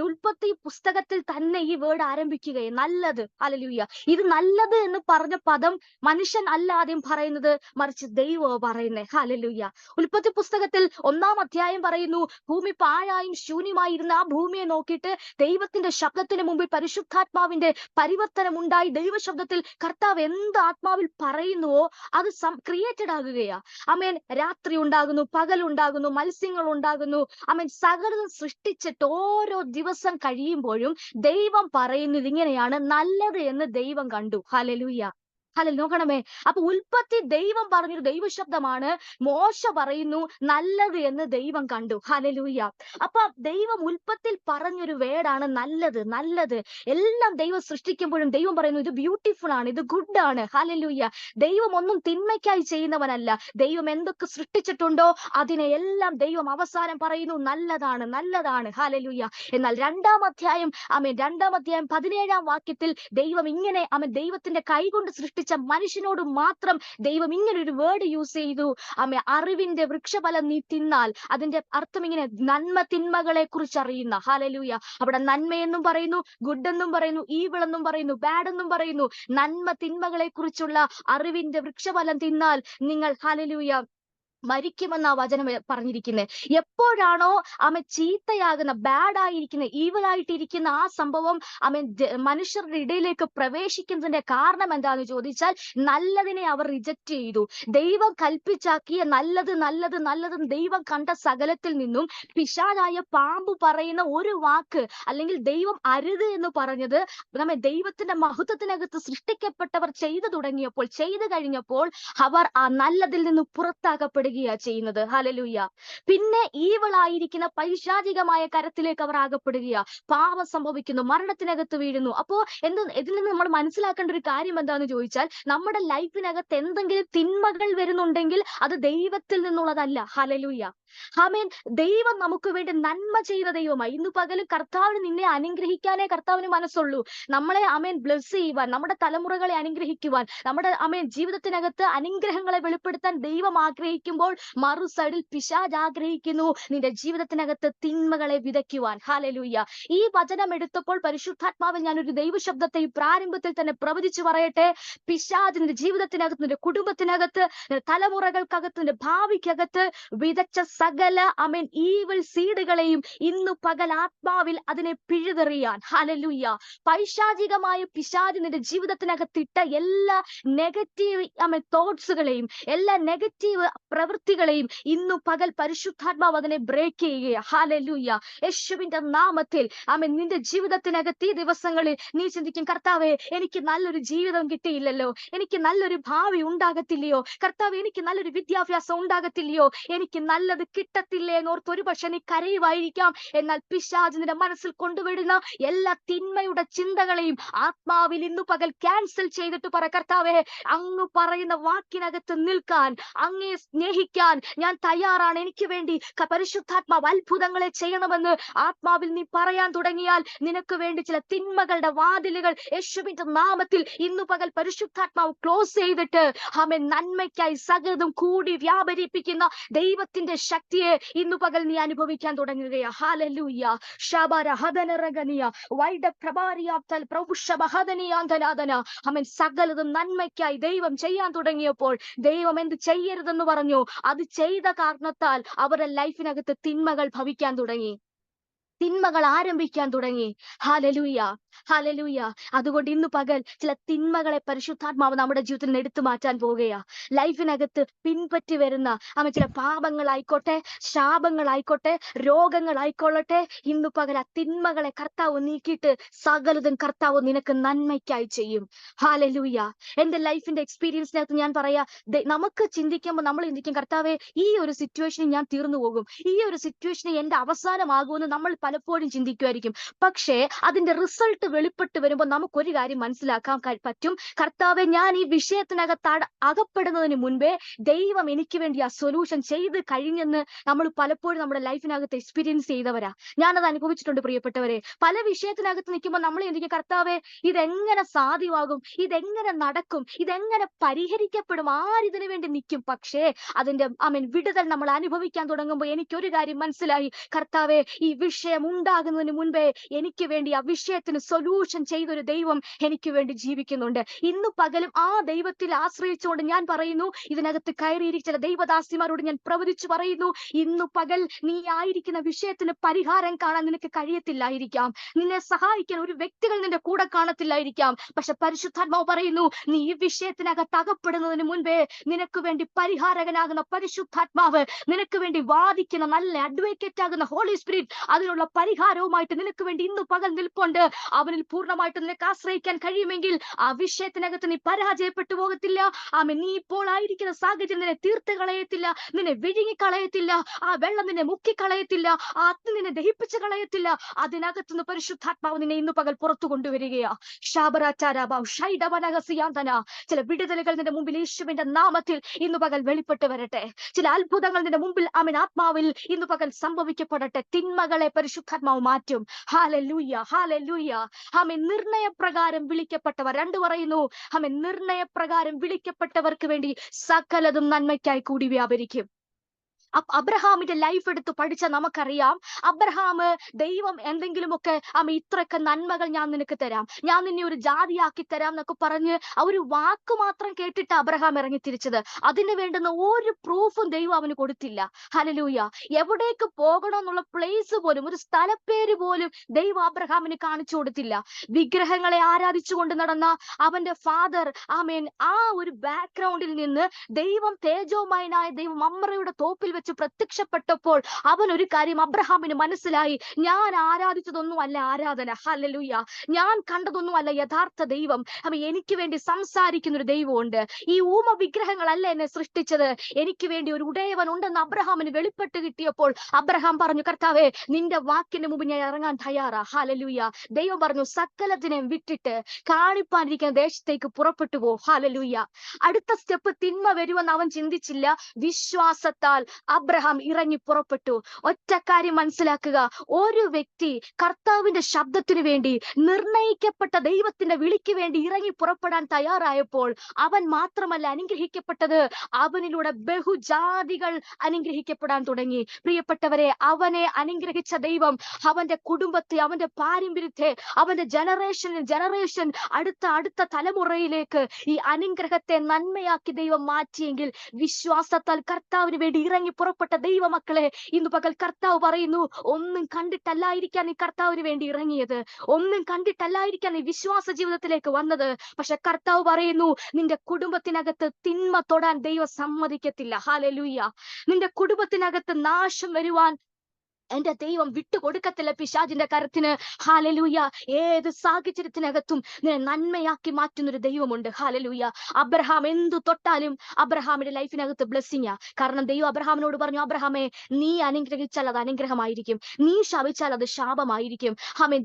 ഉൽപ്പത്തി പുസ്തകത്തിൽ തന്നെ ഈ വേർഡ് ആരംഭിക്കുകയും നല്ലത്. ഹല്ലേലൂയ. ഇത് നല്ലത് എന്ന് പറഞ്ഞ പദം മനുഷ്യൻ അല്ല ആദ്യം പറയുന്നത്, മറിച്ച് ദൈവം പറയുന്നത്. ഹല്ലേലൂയ. ഉൽപ്പത്തി പുസ്തകത്തിൽ 1-ാം അധ്യായം പറയുന്നു, ഭൂമി പാഴായും ശൂന്യമായിരുന്ന ആ ഭൂമിയെ നോക്കിയിട്ട് ദൈവത്തിന്റെ ശബ്ദത്തിന് മുമ്പിൽ പരിശുദ്ധാത്മാവിന്റെ പരിവർത്തനം ഉണ്ടായി. ദൈവശബ്ദത്തിൽ കർത്താവ് എന്ത് ആത്മാവിൽ പറയുന്നുവോ അത് ക്രിയേറ്റഡ് ആകുകയാ. രാത്രി ഉണ്ടാകുന്നു, പകൽ ഉണ്ടാകുന്നു, മത്സ്യങ്ങൾ ഉണ്ടാകുന്നു. സകലതും സൃഷ്ടിച്ചിട്ട് ഓരോ ദിവസം കഴിയുമ്പോഴും ദൈവം പറയുന്നത് ഇങ്ങനെയാണ്, നല്ലത് എന്ന് ദൈവം കണ്ടു. ഹല്ലേലൂയ. നോക്കണമേ. അപ്പൊ ഉൽപ്പത്തി ദൈവം പറഞ്ഞൊരു ദൈവശബ്ദമാണ്. മോശ പറയുന്നു നല്ലത് എന്ന് ദൈവം കണ്ടു. ഹല്ലേലൂയ. അപ്പൊ ദൈവം ഉൽപ്പത്തിയിൽ പറഞ്ഞൊരു വേർഡാണ് നല്ലത്. നല്ലത് എല്ലാം ദൈവം സൃഷ്ടിക്കുമ്പോഴും ദൈവം പറയുന്നു ഇത് ബ്യൂട്ടിഫുൾ ആണ്, ഇത് ഗുഡ് ആണ്. ഹല്ലേലൂയ. ദൈവം ഒന്നും തിന്മയ്ക്കായി ചെയ്യുന്നവനല്ല. ദൈവം എന്തൊക്കെ സൃഷ്ടിച്ചിട്ടുണ്ടോ അതിനെ എല്ലാം ദൈവം അവസാനം പറയുന്നു നല്ലതാണ്, നല്ലതാണ്. ഹല്ലേലൂയ. എന്നാൽ രണ്ടാം അധ്യായം 17-ാം വാക്യത്തിൽ ദൈവം ഇങ്ങനെ ദൈവത്തിന്റെ കൈകൊണ്ട് സൃഷ്ടിച്ച മനുഷ്യനോട് മാത്രം ദൈവം ഇങ്ങനെ ഒരു വേർഡ് യൂസ് ചെയ്തു. അറിവിന്റെ വൃക്ഷഫലം നീ തിന്നാൽ, അതിന്റെ അർത്ഥം ഇങ്ങനെ നന്മ തിന്മകളെ കുറിച്ച് അറിയുന്ന. ഹല്ലേലൂയ. അവിടെ നന്മയെന്നും പറയുന്നു, ഗുഡ് എന്നും പറയുന്നു, ഈവിൾ എന്നും പറയുന്നു, ബാഡ് എന്നും പറയുന്നു. നന്മ തിന്മകളെ കുറിച്ചുള്ള അറിവിന്റെ വൃക്ഷഫലം തിന്നാൽ നിങ്ങൾ ഹല്ലേലൂയ മരിക്കുമെന്ന വചനം പറഞ്ഞിരിക്കുന്നത്. എപ്പോഴാണോ ചീത്തയാകുന്ന, ബാഡ് ആയിരിക്കുന്ന, ഈവിളായിട്ടിരിക്കുന്ന ആ സംഭവം മനുഷ്യരുടെ ഇടയിലേക്ക് പ്രവേശിക്കുന്നതിന്റെ കാരണം എന്താന്ന് ചോദിച്ചാൽ നല്ലതിനെ അവർ റിജക്ട് ചെയ്തു. ദൈവം കൽപ്പിച്ചാക്കിയ നല്ലത് നല്ലത് നല്ലതെന്ന് ദൈവം കണ്ട സകലത്തിൽ നിന്നും പിശാചായ പാമ്പ് പറയുന്ന ഒരു വാക്ക്, അല്ലെങ്കിൽ ദൈവം അരുത് എന്ന് പറഞ്ഞത് ദൈവത്തിന്റെ മഹത്വത്തിനകത്ത് സൃഷ്ടിക്കപ്പെട്ടവർ ചെയ്തു കഴിഞ്ഞപ്പോൾ അവർ ആ നല്ലതിൽ നിന്ന് പുറത്താക്കപ്പെടുക ചെയ്യുന്നത്. ഹല്ലേലൂയ. പിന്നെ ഈവിളായിരിക്കുന്ന പൈശാചികമായ കരത്തിലേക്ക് അവർ ആകപ്പെടുകയാ. പാപം സംഭവിക്കുന്നു, മരണത്തിനകത്ത് വീഴുന്നു. അപ്പോ ഇതിൽ നിന്ന് നമ്മൾ മനസ്സിലാക്കേണ്ട ഒരു കാര്യം എന്താന്ന് ചോദിച്ചാൽ നമ്മുടെ ലൈഫിനകത്ത് എന്തെങ്കിലും തിന്മകൾ വരുന്നുണ്ടെങ്കിൽ അത് ദൈവത്തിൽ നിന്നുള്ളതല്ല. ഹല്ലേലൂയ. ആമേൻ. ദൈവം നമുക്ക് വേണ്ടി നന്മ ചെയ്യുന്ന ദൈവമായി. ഇന്ന് പകലും കർത്താവിന് നിന്നെ അനുഗ്രഹിക്കാനേ കർത്താവിന് മനസ്സുള്ളൂ. നമ്മളെ ബ്ലെസ് ചെയ്യുവാൻ, നമ്മുടെ തലമുറകളെ അനുഗ്രഹിക്കുവാൻ, നമ്മുടെ ജീവിതത്തിനകത്ത് അനുഗ്രഹങ്ങളെ വെളിപ്പെടുത്താൻ ദൈവം ആഗ്രഹിക്കുമ്പോൾ മറു സൈഡിൽ പിശാച് ആഗ്രഹിക്കുന്നു നിന്റെ ജീവിതത്തിനകത്ത് തിന്മകളെ വിതയ്ക്കുവാൻ. ഹല്ലേലൂയ. ഈ വചനം എടുത്തപ്പോൾ പരിശുദ്ധാത്മാവിൽ ഞാനൊരു ദൈവശബ്ദത്തെ ഈ പ്രാരംഭത്തിൽ തന്നെ പ്രവചിച്ചു പറയട്ടെ. പിശാച് നിന്റെ ജീവിതത്തിനകത്ത്, നിന്റെ കുടുംബത്തിനകത്ത്, നിന്റെ തലമുറകൾക്കകത്ത്, നിന്റെ ഭാവിക്കകത്ത് വിതച്ച സകല ഈവിൾ സീഡുകളെയും ഇന്നു പകൽ ആത്മാവിൽ അതിനെ പിഴുതെറിയാൻ. ഹല്ലേലൂയ. പൈശാചികമായ പിശാച് നിന്റെ ജീവിതത്തിനകത്തിട്ട എല്ലാ നെഗറ്റീവ് തോട്ട്സുകളെയും, എല്ലാ നെഗറ്റീവ് പ്രവൃത്തികളെയും ഇന്നു പകൽ പരിശുദ്ധാത്മാവ് അതിനെ ബ്രേക്ക് ചെയ്യുക. ഹല്ലേലൂയ. യേശുവിന്റെ നാമത്തിൽ നിന്റെ ജീവിതത്തിനകത്ത് ഈ ദിവസങ്ങളിൽ നീ ചിന്തിക്കും, കർത്താവേ എനിക്ക് നല്ലൊരു ജീവിതം കിട്ടിയില്ലല്ലോ, എനിക്ക് നല്ലൊരു ഭാവി ഉണ്ടാകത്തില്ലയോ, കർത്താവ് എനിക്ക് നല്ലൊരു വിദ്യാഭ്യാസം ഉണ്ടാകത്തില്ലയോ, എനിക്ക് നല്ലത് കിട്ടത്തില്ലേ എന്നോർത്ത് ഒരു പക്ഷെ നീ കരയുമായിരിക്കാം. എന്നാൽ പിശാച് നിന്റെ മനസ്സിൽ കൊണ്ടുവിടുന്ന എല്ലാ തിന്മയുടെ ചിന്തകളെയും ആത്മാവിൽ ഇന്നു പകൽ ക്യാൻസൽ ചെയ്തിട്ട് പറ, കർത്താവേ അങ്ങ് പറയുന്ന വാക്കിനകത്ത് നിൽക്കാൻ, അങ്ങേ സ്നേഹിക്കാൻ ഞാൻ തയ്യാറാണ്. എനിക്ക് വേണ്ടി പരിശുദ്ധാത്മാവ് അത്ഭുതങ്ങളെ ചെയ്യണമെന്ന് ആത്മാവിൽ നീ പറയാൻ തുടങ്ങിയാൽ നിനക്ക് വേണ്ടി ചില തിന്മകളുടെ വാതിലുകൾ യേശുവിന്റെ നാമത്തിൽ ഇന്നു പകൽ പരിശുദ്ധാത്മാവ് ക്ലോസ് ചെയ്തിട്ട് നന്മയ്ക്കായി സകലതും കൂടി വ്യാപരിപ്പിക്കുന്ന ദൈവത്തിന്റെ ശക്തിയെ ഇന്നു പകൽ നീ അനുഭവിക്കാൻ തുടങ്ങുകയാ. ഹല്ലേലൂയ. ശബര ഹദനരഗനിയ വൈഡ പ്രഭാരിയാത്തൽ പ്രഭുഷബഹദനിയാന്തനാദന. സകലതും നന്മയ്ക്കായി ദൈവം ചെയ്യാൻ തുടങ്ങിയപ്പോൾ ദൈവം എന്ത് ചെയ്യരുതെന്ന് പറഞ്ഞു, അത് ചെയ്ത കാരണത്താൽ അവരുടെ ലൈഫിനകത്ത് തിന്മകൾ ഭവിക്കാൻ തുടങ്ങി, തിന്മകൾ ആരംഭിക്കാൻ തുടങ്ങി. ഹല്ലേലൂയ. ഹല്ലേലൂയ. അതുകൊണ്ട് ഇന്ന് പകൽ ചില തിന്മകളെ പരിശുദ്ധാത്മാവ് നമ്മുടെ ജീവിതത്തിൽ നിന്ന് എടുത്തു മാറ്റാൻ പോവുകയാ. ലൈഫിനകത്ത് പിൻപറ്റി വരുന്ന ചില പാപങ്ങളായിക്കോട്ടെ, ശാപങ്ങളായിക്കോട്ടെ, രോഗങ്ങളായിക്കൊള്ളട്ടെ, ഇന്ന് പകൽ ആ തിന്മകളെ കർത്താവ് നീക്കിയിട്ട് സകലതും കർത്താവ് നിനക്ക് നന്മയ്ക്കായി ചെയ്യും. ഹല്ലേലൂയ. എന്റെ ലൈഫിന്റെ എക്സ്പീരിയൻസിനകത്ത് ഞാൻ പറയാ, നമുക്ക് ചിന്തിക്കുമ്പോൾ നമ്മൾ ചിന്തിക്കും, കർത്താവെ ഈ ഒരു സിറ്റുവേഷനിൽ ഞാൻ തീർന്നു പോകും, ഈ ഒരു സിറ്റുവേഷനിൽ എന്റെ അവസാനമാകുമെന്ന് നമ്മൾ പലപ്പോഴും ചിന്തിക്കുമായിരിക്കും. പക്ഷേ അതിന്റെ റിസൾട്ട് വെളിപ്പെട്ട് വരുമ്പോൾ നമുക്കൊരു കാര്യം മനസ്സിലാക്കാൻ പറ്റും, കർത്താവെ ഞാൻ ഈ വിഷയത്തിനകത്ത് അകപ്പെടുന്നതിന് മുൻപേ ദൈവം എനിക്ക് വേണ്ടി ആ സൊല്യൂഷൻ ചെയ്ത് കഴിഞ്ഞെന്ന് നമ്മൾ പലപ്പോഴും നമ്മുടെ ലൈഫിനകത്ത് എക്സ്പീരിയൻസ് ചെയ്തവരാ. ഞാനത് അനുഭവിച്ചിട്ടുണ്ട് പ്രിയപ്പെട്ടവരെ. പല വിഷയത്തിനകത്ത് നിൽക്കുമ്പോൾ നമ്മൾ ചിന്തിക്കും, കർത്താവെ ഇതെങ്ങനെ സാധ്യമാകും, ഇതെങ്ങനെ നടക്കും, ഇതെങ്ങനെ പരിഹരിക്കപ്പെടും, ആരിതിനു വേണ്ടി നിൽക്കും. പക്ഷേ അതിന്റെ വിടുതൽ നമ്മൾ അനുഭവിക്കാൻ തുടങ്ങുമ്പോൾ എനിക്കൊരു കാര്യം മനസ്സിലായി, കർത്താവെ ഈ വിഷയം ഉണ്ടാകുന്നതിന് മുൻപേ എനിക്ക് വേണ്ടി ആ വിഷയത്തിന് സൊല്യൂഷൻ ചെയ്തൊരു ദൈവം എനിക്ക് വേണ്ടി ജീവിക്കുന്നുണ്ട്. ഇന്ന് പകലും ആ ദൈവത്തിൽ ആശ്രയിച്ചുകൊണ്ട് ഞാൻ പറയുന്നു, ഇതിനകത്ത് കയറിയിരിക്കുന്ന ദൈവദാസിമാരോട് ഞാൻ പ്രവചിച്ചു പറയുന്നു, ഇന്നു പകൽ നീ ആയിരിക്കുന്ന വിഷയത്തിന് പരിഹാരം കാണാൻ നിനക്ക് കഴിയത്തില്ലായിരിക്കാം, നിന്നെ സഹായിക്കാൻ ഒരു വ്യക്തികൾ നിന്റെ കൂടെ കാണത്തില്ലായിരിക്കാം. പക്ഷെ പരിശുദ്ധാത്മാവ് പറയുന്നു, നീ ഈ വിഷയത്തിനകത്ത് അകപ്പെടുന്നതിന് മുൻപേ നിനക്ക് വേണ്ടി പരിഹാരകനാകുന്ന പരിശുദ്ധാത്മാവ്, നിനക്ക് വേണ്ടി വാദിക്കുന്ന നല്ല അഡ്വക്കേറ്റ് ആകുന്ന ഹോളി സ്പിരിറ്റ്, അതിനുള്ള പരിഹാരവുമായിട്ട് നിനക്ക് വേണ്ടി ഇന്ന് പകൽ നിൽപ്പുണ്ട്. അവനിൽ പൂർണ്ണമായിട്ട് നിനക്ക് ആശ്രയിക്കാൻ കഴിയുമെങ്കിൽ ആ വിഷയത്തിനകത്ത് നീ പരാജയപ്പെട്ടു പോകത്തില്ല. നീ ഇപ്പോൾ ആയിരിക്കുന്ന സാഹചര്യം നിന്നെ തീർത്ത് കളയത്തില്ല, നിന്നെ വിഴുങ്ങിക്കളയത്തില്ല, ആ വെള്ളം നിന്നെ മുക്കിക്കളയത്തില്ല, ആ അഗ്നി നിന്നെ ദഹിപ്പിച്ച് കളയത്തില്ല. അതിനകത്തുനിന്ന് പരിശുദ്ധാത്മാവ് നിന്നെ ഇന്ന് പകൽ പുറത്തു കൊണ്ടുവരികയാ. ചില വിടുതലുകൾ നിന്റെ മുമ്പിൽ യേശുവിന്റെ നാമത്തിൽ ഇന്ന് പകൽ വെളിപ്പെട്ട് വരട്ടെ. ചില അത്ഭുതങ്ങൾ നിന്റെ മുമ്പിൽ ആത്മാവിൽ ഇന്ന് പകൽ സംഭവിക്കപ്പെടട്ടെ. തിന്മകളെ പരിശുദ്ധാത്മാവ് മാറ്റും. Hallelujah, hallelujah. നിർണയപ്രകാരം വിളിക്കപ്പെട്ടവർ, രണ്ട് പറയുന്നു, നിർണയപ്രകാരം വിളിക്കപ്പെട്ടവർക്ക് വേണ്ടി സകലതും നന്മയ്ക്കായി കൂടി വ്യാപരിക്കും. അബ്രഹാമിന്റെ ലൈഫ് എടുത്ത് പഠിച്ച നമുക്കറിയാം, അബ്രഹാം ദൈവം എന്തെങ്കിലുമൊക്കെ ഇത്രയൊക്കെ നന്മകൾ ഞാൻ നിനക്ക് തരാം, ഞാൻ നിന്നെ ഒരു ജാതിയാക്കി തരാം എന്നൊക്കെ പറഞ്ഞ് ആ ഒരു വാക്ക് മാത്രം കേട്ടിട്ട് അബ്രഹാം ഇറങ്ങി തിരിച്ചത്. അതിന് വേണ്ടുന്ന ഒരു പ്രൂഫും ദൈവം അവന് കൊടുത്തില്ല. ഹല്ലേലൂയ. എവിടേക്ക് പോകണമെന്നുള്ള പ്ലേസ് പോലും, ഒരു സ്ഥലപ്പേര് പോലും ദൈവം അബ്രഹാമിന് കാണിച്ചു കൊടുത്തില്ല. വിഗ്രഹങ്ങളെ ആരാധിച്ചുകൊണ്ട് നടന്ന അവന്റെ ഫാദർ ആ ഒരു ബാക്ക്ഗ്രൗണ്ടിൽ നിന്ന് ദൈവം, തേജോമയനായ ദൈവം മമ്രയുടെ തോപ്പിൽ വെച്ച് പ്രത്യക്ഷപ്പെട്ടപ്പോൾ അവൻ ഒരു കാര്യം അബ്രഹാമിന് മനസ്സിലായി. ഞാൻ ആരാധിച്ചതൊന്നും അല്ല ആരാധന. ഹല്ലേലൂയ. ഞാൻ കണ്ടതൊന്നും അല്ല യഥാർത്ഥ ദൈവം. എനിക്ക് വേണ്ടി സംസാരിക്കുന്ന ഒരു ദൈവമുണ്ട്. ഈ ഊമ വിഗ്രഹങ്ങളല്ല എന്നെ സൃഷ്ടിച്ചത്, എനിക്ക് വേണ്ടി ഒരു ഉടയവൻ ഉണ്ടെന്ന് അബ്രഹാമിന് വെളിപ്പെട്ട് കിട്ടിയപ്പോൾ അബ്രഹാം പറഞ്ഞു, കർത്താവേ, നിന്റെ വാക്കിന് മുമ്പ് ഞാൻ ഇറങ്ങാൻ തയ്യാറാ. ഹല്ലേലൂയ. ദൈവം പറഞ്ഞു, സകലത്തിനെ വിട്ടിട്ട് കാണിപ്പാനിരിക്കുന്ന ദേശത്തേക്ക് പുറപ്പെട്ടു പോ. ഹല്ലേലൂയ. അടുത്ത സ്റ്റെപ്പ് തിന്മ വരുമെന്ന് അവൻ ചിന്തിച്ചില്ല. വിശ്വാസത്താൽ അബ്രഹാം ഇറങ്ങി പുറപ്പെട്ടു. ഒറ്റ കാര്യം മനസ്സിലാക്കുക, ഒരു വ്യക്തി കർത്താവിന്റെ ശബ്ദത്തിനു വേണ്ടി, നിർണയിക്കപ്പെട്ട ദൈവത്തിന്റെ വിളിക്ക് വേണ്ടി ഇറങ്ങി പുറപ്പെടാൻ തയ്യാറായപ്പോൾ അവൻ മാത്രമല്ല അനുഗ്രഹിക്കപ്പെട്ടത്, അവനിലൂടെ ബഹുജാതികൾ അനുഗ്രഹിക്കപ്പെടാൻ തുടങ്ങി. പ്രിയപ്പെട്ടവരെ, അവനെ അനുഗ്രഹിച്ച ദൈവം അവന്റെ കുടുംബത്തെ, അവന്റെ പാരമ്പര്യത്തെ, അവന്റെ ജനറേഷൻ അടുത്ത തലമുറയിലേക്ക് ഈ അനുഗ്രഹത്തെ നന്മയാക്കി ദൈവം മാറ്റിയെങ്കിൽ, വിശ്വാസത്താൽ കർത്താവിന് വേണ്ടി ഇറങ്ങി പുറപ്പെട്ട ദൈവമക്കളെ, ഇന്ന് പകൽ കർത്താവ് പറയുന്നു, ഒന്നും കണ്ടിട്ടല്ലായിരിക്കാൻ നീ കർത്താവിന് വേണ്ടി ഇറങ്ങിയത്, ഒന്നും കണ്ടിട്ടല്ലായിരിക്കാൻ നീ വിശ്വാസ ജീവിതത്തിലേക്ക് വന്നത്. പക്ഷെ കർത്താവ് പറയുന്നു, നിന്റെ കുടുംബത്തിനകത്ത് തിന്മ തൊടാൻ ദൈവം സമ്മതിക്കത്തില്ല. ഹല്ലേലൂയ. നിന്റെ കുടുംബത്തിനകത്ത് നാശം വരുവാൻ എന്റെ ദൈവം വിട്ടുകൊടുക്കത്തില്ല പിശാചിന്റെ കരത്തിന്. ഹല്ലേലൂയ. ഏത് സാഹചര്യത്തിനകത്തും നിന്നെ നന്മയാക്കി മാറ്റുന്ന ഒരു ദൈവമുണ്ട്. ഹല്ലേലൂയ. അബ്രഹാം എന്തു തൊട്ടാലും അബ്രഹാമിന്റെ ലൈഫിനകത്ത് ബ്ലെസ്സിങ്ങാ. കാരണം ദൈവം അബ്രഹാമിനോട് പറഞ്ഞു, അബ്രഹാമേ, നീ അനുഗ്രഹിച്ചാൽ അത് അനുഗ്രഹമായിരിക്കും, നീ ശപിച്ചാൽ അത് ശാപമായിരിക്കും.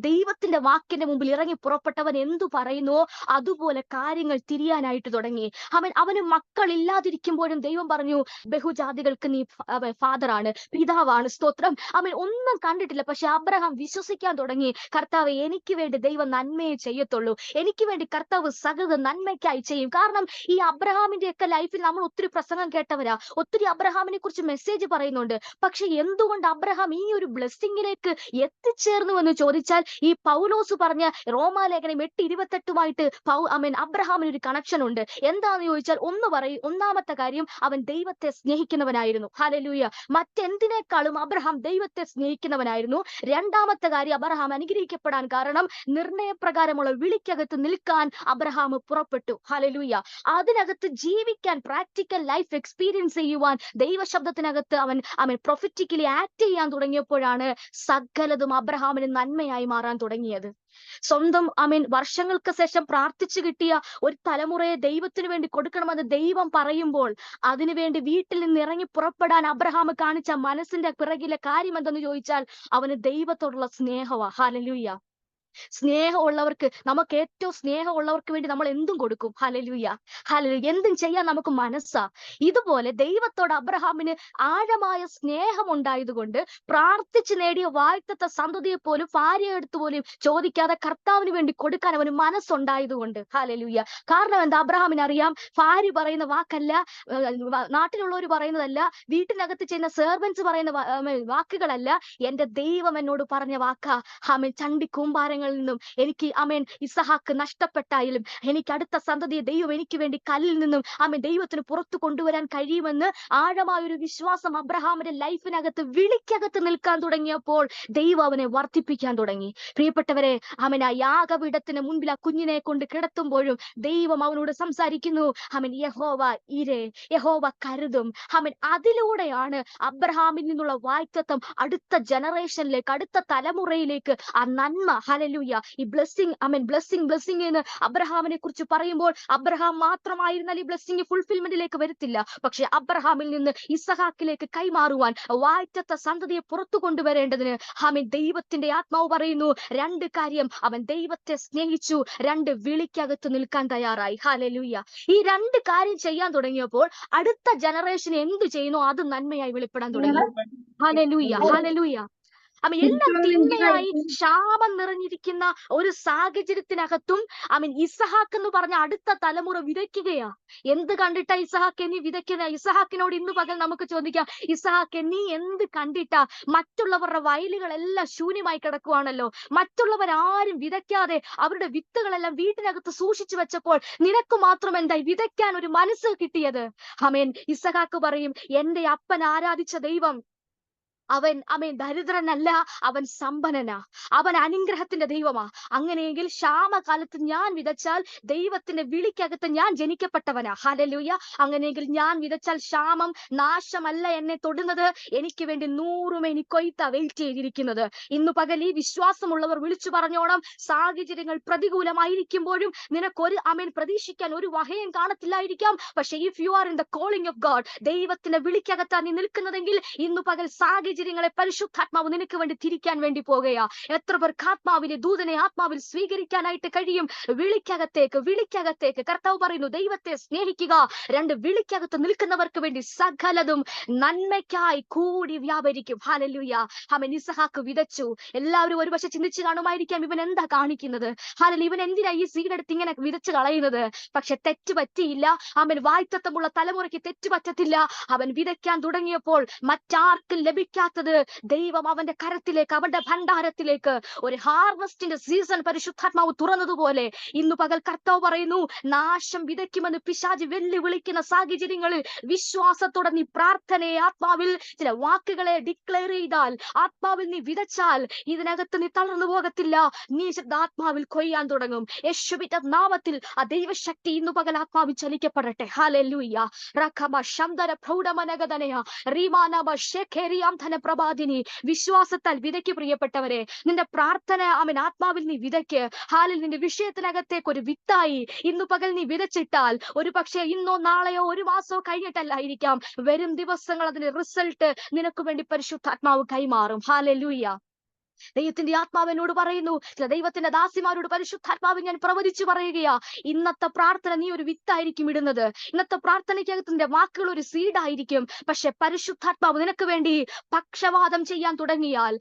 ദൈവത്തിന്റെ വാക്കിന്റെ മുമ്പിൽ ഇറങ്ങി പുറപ്പെട്ടവൻ എന്തു പറയുന്നുവോ അതുപോലെ കാര്യങ്ങൾ തിരിയാനായിട്ട് തുടങ്ങി. അവന് മക്കളില്ലാതിരിക്കുമ്പോഴും ദൈവം പറഞ്ഞു, ബഹുജാതികൾക്ക് നീ ഫാദറാണ്, പിതാവാണ്. സ്തോത്രം. ഒന്നും കണ്ടിട്ടില്ല, പക്ഷെ അബ്രഹാം വിശ്വസിക്കാൻ തുടങ്ങി, കർത്താവ് എനിക്ക് വേണ്ടി ദൈവം നന്മയെ ചെയ്യത്തുള്ളൂ, എനിക്ക് വേണ്ടി കർത്താവ് സകല നന്മയ്ക്കായി ചെയ്യും. കാരണം ഈ അബ്രഹാമിന്റെ ഒക്കെ ലൈഫിൽ നമ്മൾ ഒത്തിരി പ്രസംഗം കേട്ടവരാ, ഒത്തിരി അബ്രഹാമിനെ കുറിച്ച് മെസ്സേജ് പറയുന്നുണ്ട്. പക്ഷെ എന്തുകൊണ്ട് അബ്രഹാം ഈ ഒരു ബ്ലെസ്സിങ്ങിലേക്ക് എത്തിച്ചേർന്നു എന്ന് ചോദിച്ചാൽ, ഈ പൗലോസ് പറഞ്ഞ റോമാലേഖനം 8:28 അബ്രഹാമിന് ഒരു കണക്ഷൻ ഉണ്ട്. എന്താന്ന് ചോദിച്ചാൽ, ഒന്നാമത്തെ കാര്യം, അവൻ ദൈവത്തെ സ്നേഹിക്കുന്നവനായിരുന്നു. ഹല്ലേലൂയ. മറ്റെന്തിനേക്കാളും അബ്രഹാം ദൈവത്തെ സ്നേഹിക്കുന്നവനായിരുന്നു. രണ്ടാമത്തെ കാര്യം, അബ്രഹാം അനുഗ്രഹിക്കപ്പെടാൻ കാരണം നിർണയപ്രകാരമുള്ള വിളിക്കകത്ത് നിൽക്കാൻ അബ്രഹാം പുറപ്പെട്ടു. ഹല്ലേലൂയ. അതിനകത്ത് ജീവിക്കാൻ, പ്രാക്ടിക്കൽ ലൈഫ് എക്സ്പീരിയൻസ് ചെയ്യുവാൻ, ദൈവശബ്ദത്തിനകത്ത് അവൻ പ്രൊഫറ്റിക്കലി ആക്ട് ചെയ്യാൻ തുടങ്ങിയപ്പോഴാണ് സകലതും അബ്രഹാമിന് നന്മയായി മാറാൻ തുടങ്ങിയത്. സ്വന്തം വർഷങ്ങൾക്ക് ശേഷം പ്രാർത്ഥിച്ചു കിട്ടിയ ഒരു തലമുറയെ ദൈവത്തിന് വേണ്ടി കൊടുക്കണമെന്ന് ദൈവം പറയുമ്പോൾ അതിനുവേണ്ടി വീട്ടിൽ നിന്ന് ഇറങ്ങി പുറപ്പെടാൻ അബ്രഹാം കാണിച്ച മനസ്സിന്റെ പിറകിലെ കാര്യം എന്തെന്ന് ചോദിച്ചാൽ, അവന് ദൈവത്തോടുള്ള സ്നേഹവാ. ഹല്ലേലൂയ. സ്നേഹമുള്ളവർക്ക്, നമുക്ക് ഏറ്റവും സ്നേഹമുള്ളവർക്ക് വേണ്ടി നമ്മൾ എന്തും കൊടുക്കും. ഹല്ലേലൂയ. ഹല്ലേലൂയ. എന്തും ചെയ്യാൻ നമുക്ക് മനസ്സാ. ഇതുപോലെ ദൈവത്തോട് അബ്രഹാമിന് ആഴമായ സ്നേഹം ഉണ്ടായതുകൊണ്ട് പ്രാർത്ഥിച്ചു നേടിയ വാഗ്ദത്ത സന്തതിയെ പോലും, ഭാര്യയെടുത്ത് പോലും ചോദിക്കാതെ കർത്താവിന് വേണ്ടി കൊടുക്കാൻ അവന് മനസ്സുണ്ടായതുകൊണ്ട്. ഹല്ലേലൂയ. കാരണം എന്താ? അബ്രഹാമിന് അറിയാം, ഭാര്യ പറയുന്ന വാക്കല്ല, നാട്ടിലുള്ളവർ പറയുന്നതല്ല, വീട്ടിനകത്ത് ചെയ്യുന്ന സെർവൻസ് പറയുന്ന വാക്കുകളല്ല, എന്റെ ദൈവം എന്നോട് പറഞ്ഞ വാക്കാ. ചണ്ടി കൂമ്പാരങ്ങൾ കാര്യങ്ങളിൽ നിന്നും എനിക്ക് ഇസഹാക്ക് നഷ്ടപ്പെട്ടായാലും എനിക്ക് അടുത്ത സന്തതിയെ ദൈവം എനിക്ക് വേണ്ടി കല്ലിൽ നിന്നും ദൈവത്തിന് പുറത്തു കൊണ്ടുവരാൻ കഴിയുമെന്ന് ആഴമായ ഒരു വിശ്വാസം അബ്രഹാമിന്റെ ലൈഫിനകത്ത് വിളിക്കകത്ത് നിൽക്കാൻ തുടങ്ങിയപ്പോൾ ദൈവം അവനെ വർദ്ധിപ്പിക്കാൻ തുടങ്ങി. പ്രിയപ്പെട്ടവരെ, ആ യാഗപീഠത്തിന് മുൻപിൽ ആ കുഞ്ഞിനെ കൊണ്ട് കിടത്തുമ്പോഴും ദൈവം അവനോട് സംസാരിക്കുന്നു. യഹോവ ഇരേ, യഹോവ കരുതും. അതിലൂടെയാണ് അബ്രഹാമിൽ നിന്നുള്ള വായ്ത്തത്വം അടുത്ത ജനറേഷനിലേക്ക്, അടുത്ത തലമുറയിലേക്ക് ആ നന്മ, ഹല്ലേലൂയ, ഈ ബ്ലെസ്സിങ് എന്ന് അബ്രഹാമിനെ കുറിച്ച് പറയുമ്പോൾ അബ്രഹാം മാത്രമായിരുന്നാൽ ഈ ബ്ലെസ്സിങ് ഫുൾഫിൽമെന്റിലേക്ക് വരത്തില്ല. പക്ഷെ അബ്രഹാമിൽ നിന്ന് ഇസഹാക്കിലേക്ക് കൈമാറുവാൻ വായ്ത്തത്ത സന്തതിയെ പുറത്തു കൊണ്ടുവരേണ്ടതിന് ദൈവത്തിന്റെ ആത്മാവ് പറയുന്നു രണ്ട് കാര്യം. അവൻ ദൈവത്തെ സ്നേഹിച്ചു, രണ്ട് വിളിക്കകത്ത് നിൽക്കാൻ തയ്യാറായി. ഹല്ലേലൂയ. ഈ രണ്ട് കാര്യം ചെയ്യാൻ തുടങ്ങിയപ്പോൾ അടുത്ത ജനറേഷൻ എന്ത് ചെയ്യുന്നു അത് നന്മയായി വെളിപ്പെടാൻ തുടങ്ങി. Hallelujah, hallelujah. എല്ലാം തിന്മയായി ശാപം നിറഞ്ഞിരിക്കുന്ന ഒരു സാഹചര്യത്തിനകത്തും ഇസഹാക്ക് എന്ന് പറഞ്ഞ അടുത്ത തലമുറ വിതയ്ക്കുകയാ. എന്ത് കണ്ടിട്ടാ ഇസഹാക്ക് നീ വിതയ്ക്കുന്ന? ഇസഹാക്കിനോട് ഇന്ന് പകൽ നമുക്ക് ചോദിക്കാം, ഇസഹാക്ക് നീ എന്ത് കണ്ടിട്ടാ? മറ്റുള്ളവരുടെ വയലുകളെല്ലാം ശൂന്യമായി കിടക്കുവാണല്ലോ. മറ്റുള്ളവരാരും വിതയ്ക്കാതെ അവരുടെ വിത്തുകളെല്ലാം വീട്ടിനകത്ത് സൂക്ഷിച്ചു വെച്ചപ്പോൾ നിനക്ക് മാത്രം എന്തായി വിതയ്ക്കാൻ ഒരു മനസ്സ് കിട്ടിയത്? ഇസഹാക്ക് പറയും, എന്റെ അപ്പൻ ആരാധിച്ച ദൈവം അവൻ ദരിദ്രനല്ല, അവൻ സമ്പന്നനാ, അവൻ അനുഗ്രഹത്തിന്റെ ദൈവമാ. അങ്ങനെയെങ്കിൽ ക്ഷാമകാലത്ത് ഞാൻ വിതച്ചാൽ ദൈവത്തിന്റെ വിളിക്കകത്ത് ഞാൻ ജനിക്കപ്പെട്ടവനാ. ഹല്ലേലൂയ. അങ്ങനെയെങ്കിൽ ഞാൻ വിതച്ചാൽ ക്ഷാമം, നാശമല്ല എന്നെ തൊടുന്നത്. എനിക്ക് വേണ്ടി 100 മേനി കൊയ്ത്ത വെയിറ്റ് ചെയ്തിരിക്കുന്നത്. ഇന്നു പകൽ ഈ വിശ്വാസമുള്ളവർ വിളിച്ചു പറഞ്ഞോണം, സാഹചര്യങ്ങൾ പ്രതികൂലമായിരിക്കുമ്പോഴും നിനക്കൊരു പ്രതീക്ഷിക്കാൻ ഒരു വകയും കാണത്തില്ലായിരിക്കാം. പക്ഷെ if you are in the calling of God, ദൈവത്തിന്റെ വിളിക്കകത്താണ് നീ നിൽക്കുന്നതെങ്കിൽ ഇന്നു പകൽ സാഹചര്യങ്ങളെ പരിശുദ്ധാത്മാവ് നിനക്ക് വേണ്ടി തിരിക്കാൻ വേണ്ടി പോകുകയാ. എത്ര പേർക്ക് ആത്മാവിനെ, ദൂതനെ ആത്മാവിൽ സ്വീകരിക്കാനായിട്ട് കഴിയും? വിളിക്കകത്തേക്ക് കർത്താവ് പറയുന്നു, ദൈവത്തെ സ്നേഹിക്കുക. രണ്ട് വിളിക്കകത്ത് നിൽക്കുന്നവർക്ക് വേണ്ടി സകലതും നന്മയ്ക്കായി കൂടി വ്യാപരിക്കും. ഹല്ലേലൂയ. ഇസഹാക്ക് വിതച്ചു. എല്ലാവരും ഒരുപക്ഷെ ചിന്തിച്ചു കാണുമായിരിക്കാം, ഇവൻ എന്താ കാണിക്കുന്നത്? ഇവൻ എന്തിനാ ഈ സീഡ് എടുത്ത് ഇങ്ങനെ വിതച്ചു കളയുന്നത്? പക്ഷെ തെറ്റ് പറ്റിയില്ല. വായ്ത്തത്വമുള്ള തലമുറയ്ക്ക് തെറ്റ് പറ്റത്തില്ല. അവൻ വിതയ്ക്കാൻ തുടങ്ങിയപ്പോൾ മറ്റാർക്കും ലഭിക്കാത്തത് ദൈവം അവന്റെ കരത്തിലേക്ക്, അവന്റെ ഭണ്ഡാരത്തിലേക്ക് ഒരു ഹാർവസ്റ്റിന്റെ സീസൺ പരിശുദ്ധാത്മാവ് തുറന്നതുപോലെ ഇന്നു പകൽ കർത്താവ് പറയുന്നു, നാശം വിതയ്ക്കുമെന്ന് പിശാച് വെല്ലുവിളിക്കുന്ന സാഹചര്യങ്ങളിൽ വിശ്വാസത്തോടെ നീ പ്രാർത്ഥനയെ, ആത്മാവിൽ ചില വാക്കുകളെ ഡിക്ലെയർ ചെയ്താൽ, ആത്മാവിൽ നീ വിതച്ചാൽ ഇതിനകത്ത് നീ തളർന്നു പോകത്തില്ല. നീ ആത്മാവിൽ കൊയ്യാൻ തുടങ്ങും. യേശുവിന്റെ നാമത്തിൽ ആ ദൈവശക്തി ഇന്നു പകൽ ആത്മാവിൽ ചലിക്കപ്പെടട്ടെ. ഹല്ലേലൂയ. റഖമ ശംദര പ്രൗഢമനഗദനയ റീമാനബ ശേഖേരിയാം ധനപ്രഭാതിനി. വിശ്വാസത്താൽ വിതയ്ക്ക്. പ്രിയപ്പെട്ടവരെ, നിന്റെ പ്രാർത്ഥന ആത്മാവിൽ നീ വിതയ്ക്ക്. നിന്റെ വിഷയത്തിനകത്തേക്ക് ഒരു വിത്തായി ഇന്നു പകൽ നീ വിതച്ചിട്ടാൽ ഒരു പക്ഷേ ഇന്നോ നാളെയോ ഒരു മാസമോ കഴിഞ്ഞിട്ടല്ലായിരിക്കാം, വരും ദിവസങ്ങൾ അതിന്റെ റിസൾട്ട് നിനക്ക് വേണ്ടി പരിശുദ്ധാത്മാവ് കൈമാറും. ഹല്ലേലൂയ. ദൈവത്തിന്റെ ആത്മാവിനോട് പറയുന്നു, ചില ദൈവത്തിന്റെ ദാസിമാരോട് പരിശുദ്ധാത്മാവ് ഞാൻ പ്രവചിച്ചു പറയുകയാ, ഇന്നത്തെ പ്രാർത്ഥന നീ ഒരു വിത്തായിരിക്കും ഇടുന്നത്. ഇന്നത്തെ പ്രാർത്ഥനയ്ക്കകത്ത് നിന്റെ വാക്കുകൾ ഒരു സീഡായിരിക്കും. പക്ഷെ പരിശുദ്ധാത്മാവ് നിനക്ക് വേണ്ടി പക്ഷവാദം ചെയ്യാൻ തുടങ്ങിയാൽ,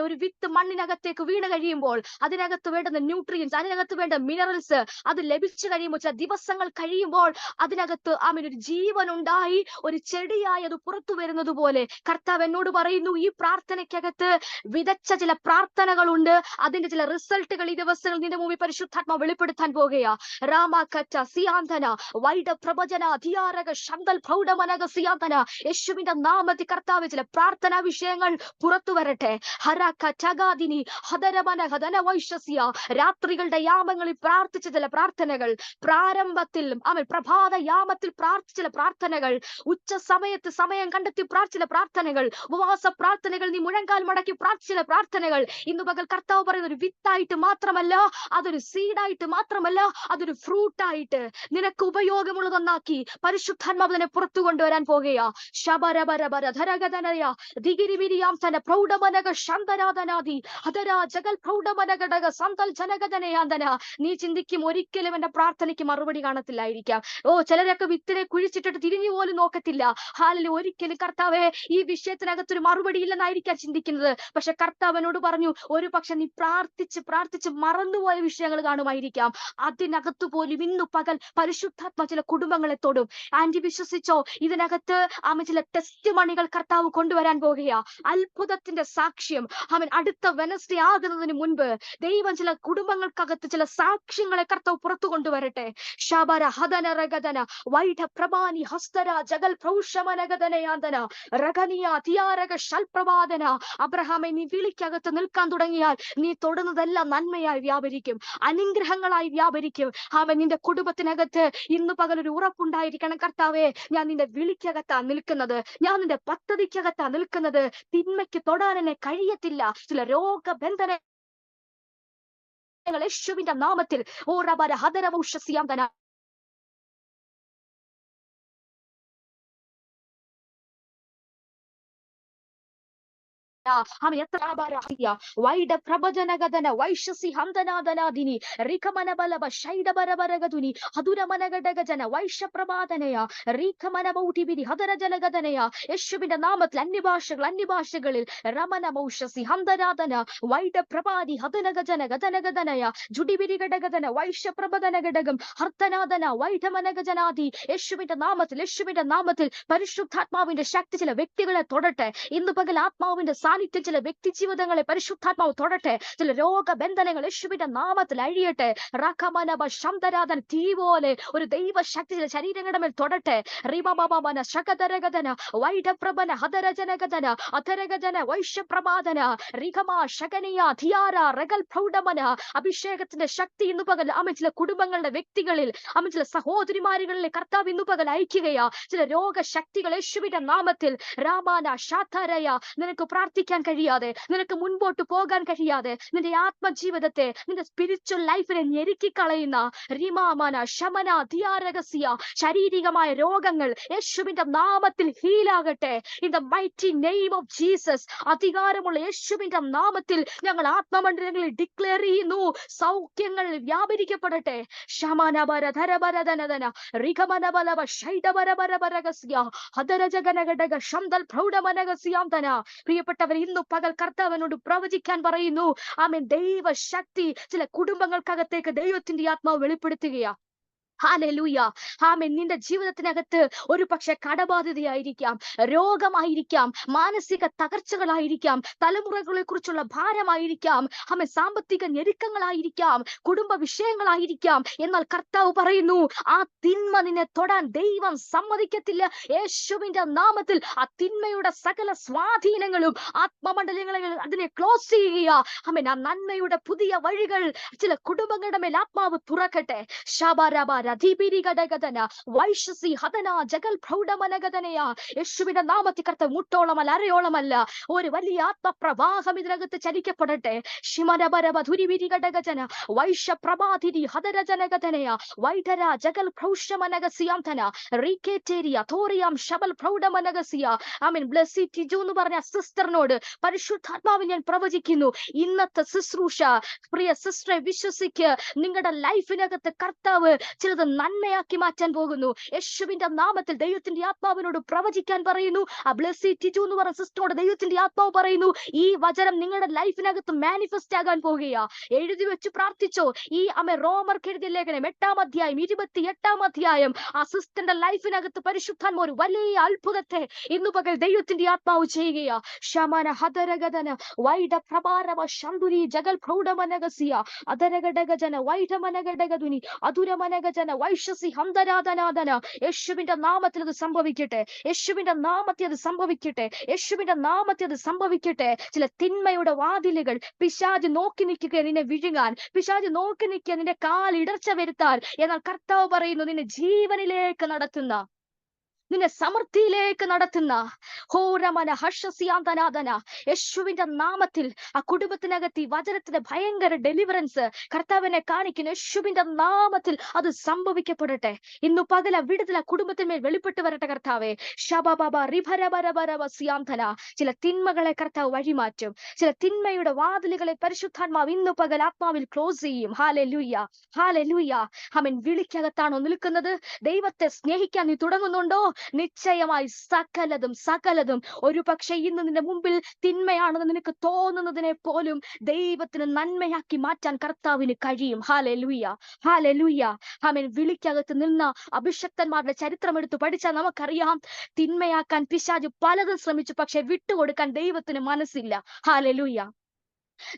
ഒരു വിത്ത് മണ്ണിനകത്തേക്ക് വീണ് കഴിയുമ്പോൾ അതിനകത്ത് വേണ്ടുന്ന ന്യൂട്രിയൻസ്, അതിനകത്ത് വേണ്ട മിനറൽസ് അത് ലഭിച്ചു കഴിയുമ്പോൾ, ചില ദിവസങ്ങൾ കഴിയുമ്പോൾ അതിനകത്ത് ഒരു ജീവനുണ്ടായി ഒരു ചെടിയായി അത് പുറത്തു വരുന്നത് പോലെ കർത്താവ് എന്നോട് പറയുന്നു, ഈ പ്രാർത്ഥനയ്ക്കകത്ത് വിതച്ച ചില പ്രാർത്ഥനകളുണ്ട്. അതിന്റെ ചില റിസൾട്ടുകൾ ഈ ദിവസങ്ങൾ നിന്റെ മുമ്പിൽ പരിശുദ്ധാത്മ വെളിപ്പെടുത്താൻ പോകുകയാ. രാമകച്ച സിയാന്തന വൈഡ പ്രവചന അധികാരക ശന്തൽ പ്രൗഢമനക സിയാന്തന. യേശുവിന്റെ നാമത്തിൽ കർത്താവ് ചില പ്രാർത്ഥനാ വിഷയങ്ങൾ പുറത്തു വരട്ടെ. ഹരകചഗാദിനി ഹദരമന ഹദന വൈശ്യസ്യ. രാത്രികളുടെ യാമങ്ങളിൽ പ്രാർത്ഥിച്ച ചില പ്രാർത്ഥനകൾ, പ്രാരംഭത്തിൽ പ്രഭാത യാമത്തിൽ പ്രാർത്ഥിച്ച ചില പ്രാർത്ഥനകൾ, ഉച്ച സമയത്ത് സമയം കണ്ടെത്തി പ്രാർത്ഥിച്ച പ്രാർത്ഥനകൾ, ഉപവാസ പ്രാർത്ഥനകൾ, നീ മുഴങ്കാൽ മടക്കി പ്രാർത്ഥിച്ച പ്രാർത്ഥനകൾ ഇന്ന് പകൽ കർത്താവ് പറയുന്ന ഒരു വിത്തായിട്ട് മാത്രമല്ല, അതൊരു സീഡായിട്ട് മാത്രമല്ല, അതൊരു ഫ്രൂട്ടായിട്ട് നിനക്ക് ഉപയോഗമുള്ളതൊന്നാക്കി പരിശുദ്ധാത്മാവ് തന്നെ പുറത്തു കൊണ്ടുവരാൻ പോകുകയാ. ശബരബരബര ധരഗതനയ ദിഗിരിവിരിയാം തന്നെ പ്രൗഢമനക ശന്തരാധനാദി ഹതരാ ജഗൽ പ്രൗഢമനകടക സന്തൽ ജനഗതനയാന്തന. നീ ചിന്തിക്കും ഒരിക്കലും എന്റെ പ്രാർത്ഥനയ്ക്ക് മറുപടി കാണത്തില്ലായിരിക്കാം. ചിലരൊക്കെ വിത്തിനെ കുഴിച്ചിട്ടിട്ട് തിരിഞ്ഞു പോലും നോക്കത്തില്ല. ഒരിക്കലും കർത്താവേ ഈ വിഷയത്തിനകത്തൊരു മറുപടി ഇല്ലെന്നായിരിക്കും ആയിരിക്കാം ചിന്തിക്കുന്നത്. പക്ഷെ കർത്താവിനോട് പറഞ്ഞു, ഒരു പക്ഷെ നീ പ്രാർത്ഥിച്ച് പ്രാർത്ഥിച്ച് മറന്നുപോയ വിഷയങ്ങൾ കാണുമായിരിക്കാം. അതിനകത്ത് പോലും ഇന്നു പകൽ പരിശുദ്ധാത്മ ചില കുടുംബങ്ങളെ തൊടും. ആന്റി വിശ്വസിച്ചോ, ഇതിനകത്ത് ചില ടെസ്റ്റ് മണികൾ കർത്താവ് കൊണ്ടുവരാൻ പോകുകയാ. അത്ഭുതത്തിന്റെ സാക്ഷ്യം. അടുത്ത വെനസ്ഡേ ആകുന്നതിന് മുൻപ് ദൈവം ചില കുടുംബങ്ങൾക്കകത്ത് ചില സാക്ഷ്യങ്ങളെ കർത്താവ് പുറത്തു കൊണ്ടുവരട്ടെ. ശബര ഹദന രഗദന വൈഢ പ്രഭാനി ഹസ്തര ജഗൽ പ്രൗഷമനഗദനയാന്തന രഗനിയ തിയാരക ശൽപ്രവാദന. അബ്രഹാമെ, നീ വിളിക്കകത്ത് നിൽക്കാൻ തുടങ്ങിയാൽ നീ തൊടുന്നതെല്ലാം നന്മയായി വ്യാപരിക്കും, അനുഗ്രഹങ്ങളായി വ്യാപരിക്കും. നിന്റെ കുടുംബത്തിനകത്ത് ഇന്ന് പകലൊരു ഉറപ്പുണ്ടായിരിക്കണം. കർത്താവേ, ഞാൻ നിന്റെ വിളിക്കകത്താ നിൽക്കുന്നത്, ഞാൻ നിന്റെ പദ്ധതിക്കകത്താ നിൽക്കുന്നത്. തിന്മയ്ക്ക് തൊടാൻ എന്നെ കഴിയത്തില്ല. ചില രോഗബന്ധന യേശുവിന്റെ നാമത്തിൽ ഓ റബര ഹദരവൗഷസിയാന്തന വൈഡ പ്രഭജനഗദന വൈശസി ഹന്തനാദനാദിനി റിഖമനബലബ ശൈഡബരബരഗതുനി ഹതുരമനഗടഗജന വൈഷപ്രഭാതനയ റിഖമനബൗട്ടിബിരി ഹദരജനഗദനയ. യേശുവിന്റെ നാമത്തിൽ അന്യഭാഷകളിൽ രമന മൗഷസി ഹന്തനാദന വൈഡ പ്രഭാതി ഹതനഗജന ഗദനഗദനയ ജുഡിബിരിഗടഗദന വൈഷപ്രഭദനഗടകം ഹർത്തനാദന വൈഡമനഗജനാദി. യേശുവിന്റെ നാമത്തിൽ പരിശുദ്ധാത്മാവിന്റെ ശക്തി ചില വ്യക്തികളെ തൊടട്ടെ. ഇന്ന് പകൽ ആത്മാവിന്റെ സാന്നിധ്യം ചില വ്യക്തി ജീവിതങ്ങളെ പരിശുദ്ധാത്മാവ് തൊടട്ടെ. ചില രോഗബന്ധനങ്ങൾ യേശുവിന്റെ നാമത്തിൽ അഴിയട്ടെ. റഖമനബ ശംദരാധന തീ പോലെ ഒരു ദൈവശക്തി ചില ശരീരങ്ങളുടെ മേൽ തൊടട്ടെ. റിബബബന ശകദരഗദന വൈഡപ്രഭന ഹദരജനഗദന അധരഗജന വൈശ്യപ്രഭാതന റിഖമ ശകനിയ ധിയാര റഗൽ പ്രൗഢമന. അഭിഷേകത്തിന്റെ ശക്തി ഇന്നു പകൽ ചില കുടുംബങ്ങളുടെ വ്യക്തികളിൽ ചില സഹോദരിമാരുകളിലെ കർത്താവ് ഇന്നു പകൽ അയക്കുകയാ. ചില രോഗശക്തികൾ യേശുവിന്റെ നാമത്തിൽ രാമാന ശാഥരയ. നിനക്ക് പ്രാർത്ഥിക്കാൻ കഴിയാതെ, നിനക്ക് മുൻപോട്ട് പോകാൻ കഴിയാതെ, നിന്റെ ആത്മജീവിതത്തെ, നിന്റെ സ്പിരിച്വൽ ലൈഫിനെ ഞെരുക്കിക്കളയുന്ന റിമാമന ശമന ധിയാരകസിയ ശാരീരികമായ രോഗങ്ങൾ യേശുവിന്റെ നാമത്തിൽ ഹീലാകട്ടെ. In the mighty name of Jesus. അധികാരമുള്ള യേശുവിന്റെ നാമത്തിൽ ഞങ്ങൾ ആത്മമണ്ഡലങ്ങളിൽ ഡിക്ലെയർ ചെയ്യുന്നു, സൗഖ്യങ്ങൾ വ്യാപരിക്കപ്പെടട്ടെ. ശമനബരധരബരധനധന റിഖമനബലവ ശൈഡബരബരബരഗസ്യ ഹദരജഗനഗടക ശംദൽ പ്രൗഢമനഗസ്യാന്തന. പ്രിയപ്പെട്ടവർ, ഇന്നു പകൽ കർത്താവിനോട് പ്രവചിക്കാൻ പറയുന്നു. ദൈവശക്തി ചില കുടുംബങ്ങൾക്കകത്തേക്ക് ദൈവത്തിന്റെ ആത്മാവ് വെളിപ്പെടുത്തുകയാ. ഹല്ലേലൂയ. നിന്റെ ജീവിതത്തിനകത്ത് ഒരു പക്ഷെ കടബാധ്യതയായിരിക്കാം, രോഗമായിരിക്കാം, മാനസിക തകർച്ചകളായിരിക്കാം, തലമുറകളെ കുറിച്ചുള്ള ഭാരമായിരിക്കാം, സാമ്പത്തിക ഞെരുക്കങ്ങളായിരിക്കാം, കുടുംബ വിഷയങ്ങളായിരിക്കാം. എന്നാൽ കർത്താവ് പറയുന്നു, ആ തിന്മ നിന്നെ തൊടാൻ ദൈവം സമ്മതിക്കത്തില്ല. യേശുവിന്റെ നാമത്തിൽ ആ തിന്മയുടെ സകല സ്വാധീനങ്ങളും ആത്മമണ്ഡലങ്ങളിൽ അതിനെ ക്ലോസ് ചെയ്യുക. ആ നന്മയുടെ പുതിയ വഴികൾ ചില കുടുംബങ്ങളുടെ മേൽ ആത്മാവ് തുറക്കട്ടെ. യേശുവിന്റെ നാമത്തിൽ കർത്താവ് മുട്ടോളമല്ല, അരയോളമല്ല, ഒരു വലിയ ആത്മപ്രവാഹം ഇതിനകത്ത് ചലിക്കപ്പെടട്ടെ. ശിമനബരവധുരിവിരികടകജന വൈഷപ്രഭാതിരി ഹദരജനഗതനയ വൈഡര ജഗൽ പ്രൗഷമനഗസിയാന്തന റീകേറ്റേരിയ തോറിയാം ശബൽ പ്രൗഢമനഗസിയ. ബ്ലെസ്സി ടിജു എന്ന് പറഞ്ഞ സിസ്റ്ററിനോട് പരിശുദ്ധാത്മാവിൽ ഞാൻ പ്രവചിക്കുന്നു, ഇന്നത്തെ ശുശ്രൂഷ പ്രിയ സിസ്റ്ററെ വിശ്വസിക്ക്. നിങ്ങളുടെ ലൈഫിനകത്ത് കർത്താവ് ചിലത് നന്മയാക്കി മാറ്റാൻ പോകുന്നു. യേശുവിന്റെ നാമത്തിൽ ദൈവത്തിന്റെ ആത്മാവിനോട് പ്രവചിക്കാൻ പറയുന്നു. ആ ബ്ലെസ്സി ടിജു എന്ന് പറഞ്ഞ സിസ്റ്ററോട് ദൈവത്തിന്റെ ആത്മാവ് പറയുന്നു, ഈ വചനം നിങ്ങളുടെ ലൈഫിനകത്ത് മാനിഫെസ്റ്റ് ആകാൻ പോകുകയാ. എഴുതി വെച്ച് പ്രാർത്ഥിച്ചോ. ഈ റോമർക്ക് എഴുതിയ ലേഖനം 8-ാം അധ്യായം 28-ാം അധ്യായം ആ സിസ്റ്ററിന്റെ ലൈഫിനകത്ത് പരിശുദ്ധാത്മാവ് ഒരു വലിയ അത്ഭുതത്തെ ഇന്നു പകൽ ദൈവത്തിന്റെ ആത്മാവ് ചെയ്യുകയാ. ശമന ഹദരഗദന വൈഡ പ്രഭാരവ ശംദുരി ജഗൽ പ്രൗഢമനഗസിയ അധരഗടഗജന വൈഡമനഗടഗതുനി അധുരമനഗജന വൈശസി ഹന്തരാധനാദന. യേശുവിന്റെ നാമത്തിൽ അത് സംഭവിക്കട്ടെ. യേശുവിന്റെ നാമത്തിൽ അത് സംഭവിക്കട്ടെ. യേശുവിന്റെ നാമത്തിൽ അത് സംഭവിക്കട്ടെ. ചില തിന്മയുടെ വാതിലുകൾ പിശാച് നോക്കി നിൽക്കുക നിന്നെ വിഴുങ്ങാൻ, പിശാച് നോക്കി നിൽക്കുക നിന്റെ കാൽ ഇടർച്ച വരുത്താൻ. എന്നാൽ കർത്താവ് പറയുന്നു, നിന്നെ ജീവനിലേക്ക് നടത്തുന്ന, നിന്നെ സമൃദ്ധിയിലേക്ക് നടത്തുന്ന ഹോരമന ഹർഷസിയാന്തനാദന യേശുവിന്റെ നാമത്തിൽ ആ കുടുംബത്തിനകത്ത് ഈ വചനത്തിന്റെ ഭയങ്കര ഡെലിവറൻസ് കർത്താവിനെ കാണിക്കുന്ന യേശുവിന്റെ നാമത്തിൽ അത് സംഭവിക്കപ്പെടട്ടെ. ഇന്നു പകല വിടുതല കുടുംബത്തിന്മേൽ വെളിപ്പെട്ട് വരട്ടെ കർത്താവേ. ശബബബ റിഭരബരബരവസിയാന്തന. ചില തിന്മകളെ കർത്താവ് വഴിമാറ്റും. ചില തിന്മയുടെ വാതിലുകളെ പരിശുദ്ധാത്മാവ് ഇന്നു പകൽ ആത്മാവിൽ ക്ലോസ് ചെയ്യും. Hallelujah, hallelujah. വിളിക്കകത്താണോ നിൽക്കുന്നത്? ദൈവത്തെ സ്നേഹിക്കാൻ നീ തുടങ്ങുന്നുണ്ടോ? നിശ്ചയമായി സകലതും സകലതും ഒരു പക്ഷെ ഇന്ന് നിന്റെ മുമ്പിൽ തിന്മയാണെന്ന് നിനക്ക് തോന്നുന്നതിനെ പോലും ദൈവത്തിന് നന്മയാക്കി മാറ്റാൻ കർത്താവിന് കഴിയും. Hallelujah, hallelujah. ആമേൻ. വിളിക്കകത്ത് നിന്ന അഭിഷക്തന്മാരുടെ ചരിത്രം എടുത്ത് പഠിച്ചാൽ നമുക്കറിയാം, തിന്മയാക്കാൻ പിശാച് പലതും ശ്രമിച്ചു, പക്ഷെ വിട്ടുകൊടുക്കാൻ ദൈവത്തിന് മനസ്സില്ല. ഹല്ലേലൂയ.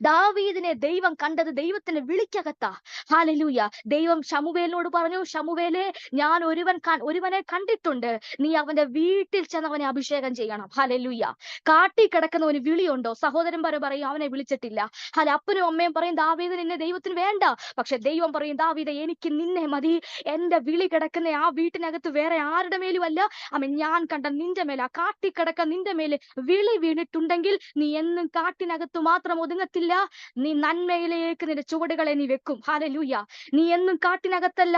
ദാവീദിനെ ദൈവം കണ്ടത് ദൈവത്തിന്റെ വിളിക്കകത്താ. ഹല്ലേലൂയ. ദൈവം ശമൂവേലിനോട് പറഞ്ഞു, ശമൂവേലേ, ഞാൻ ഒരുവനെ കണ്ടിട്ടുണ്ട്, നീ അവന്റെ വീട്ടിൽ ചെന്ന് അവനെ അഭിഷേകം ചെയ്യണം. ഹല്ലേലൂയ. കാട്ടി കിടക്കുന്നവന് വിളിയുണ്ടോ? സഹോദരന്മാരെ പറയും അവനെ വിളിച്ചിട്ടില്ല. അപ്പനും അമ്മയും പറയും ദാവീദ് നിന്നെ ദൈവത്തിന് വേണ്ട. പക്ഷെ ദൈവം പറയും, ദാവീദേ, എനിക്ക് നിന്നെ മതി. എന്റെ വിളി കിടക്കുന്ന ആ വീട്ടിനകത്ത് വേറെ ആരുടെ മേലും അല്ല, ഞാൻ കണ്ട നിന്റെ മേൽ, ആ കാട്ടിക്കിടക്ക നിന്റെ മേല് വിളി വീണിട്ടുണ്ടെങ്കിൽ നീ എന്നും കാട്ടിനകത്ത് മാത്രം ഒതുങ്ങത്തില്ല, നീ നന്മയിലേക്ക് നിന്റെ ചുവടുകളെ നീ വെക്കും. ഹല്ലേലൂയ. നീ എന്നും കാട്ടിനകത്തല്ല.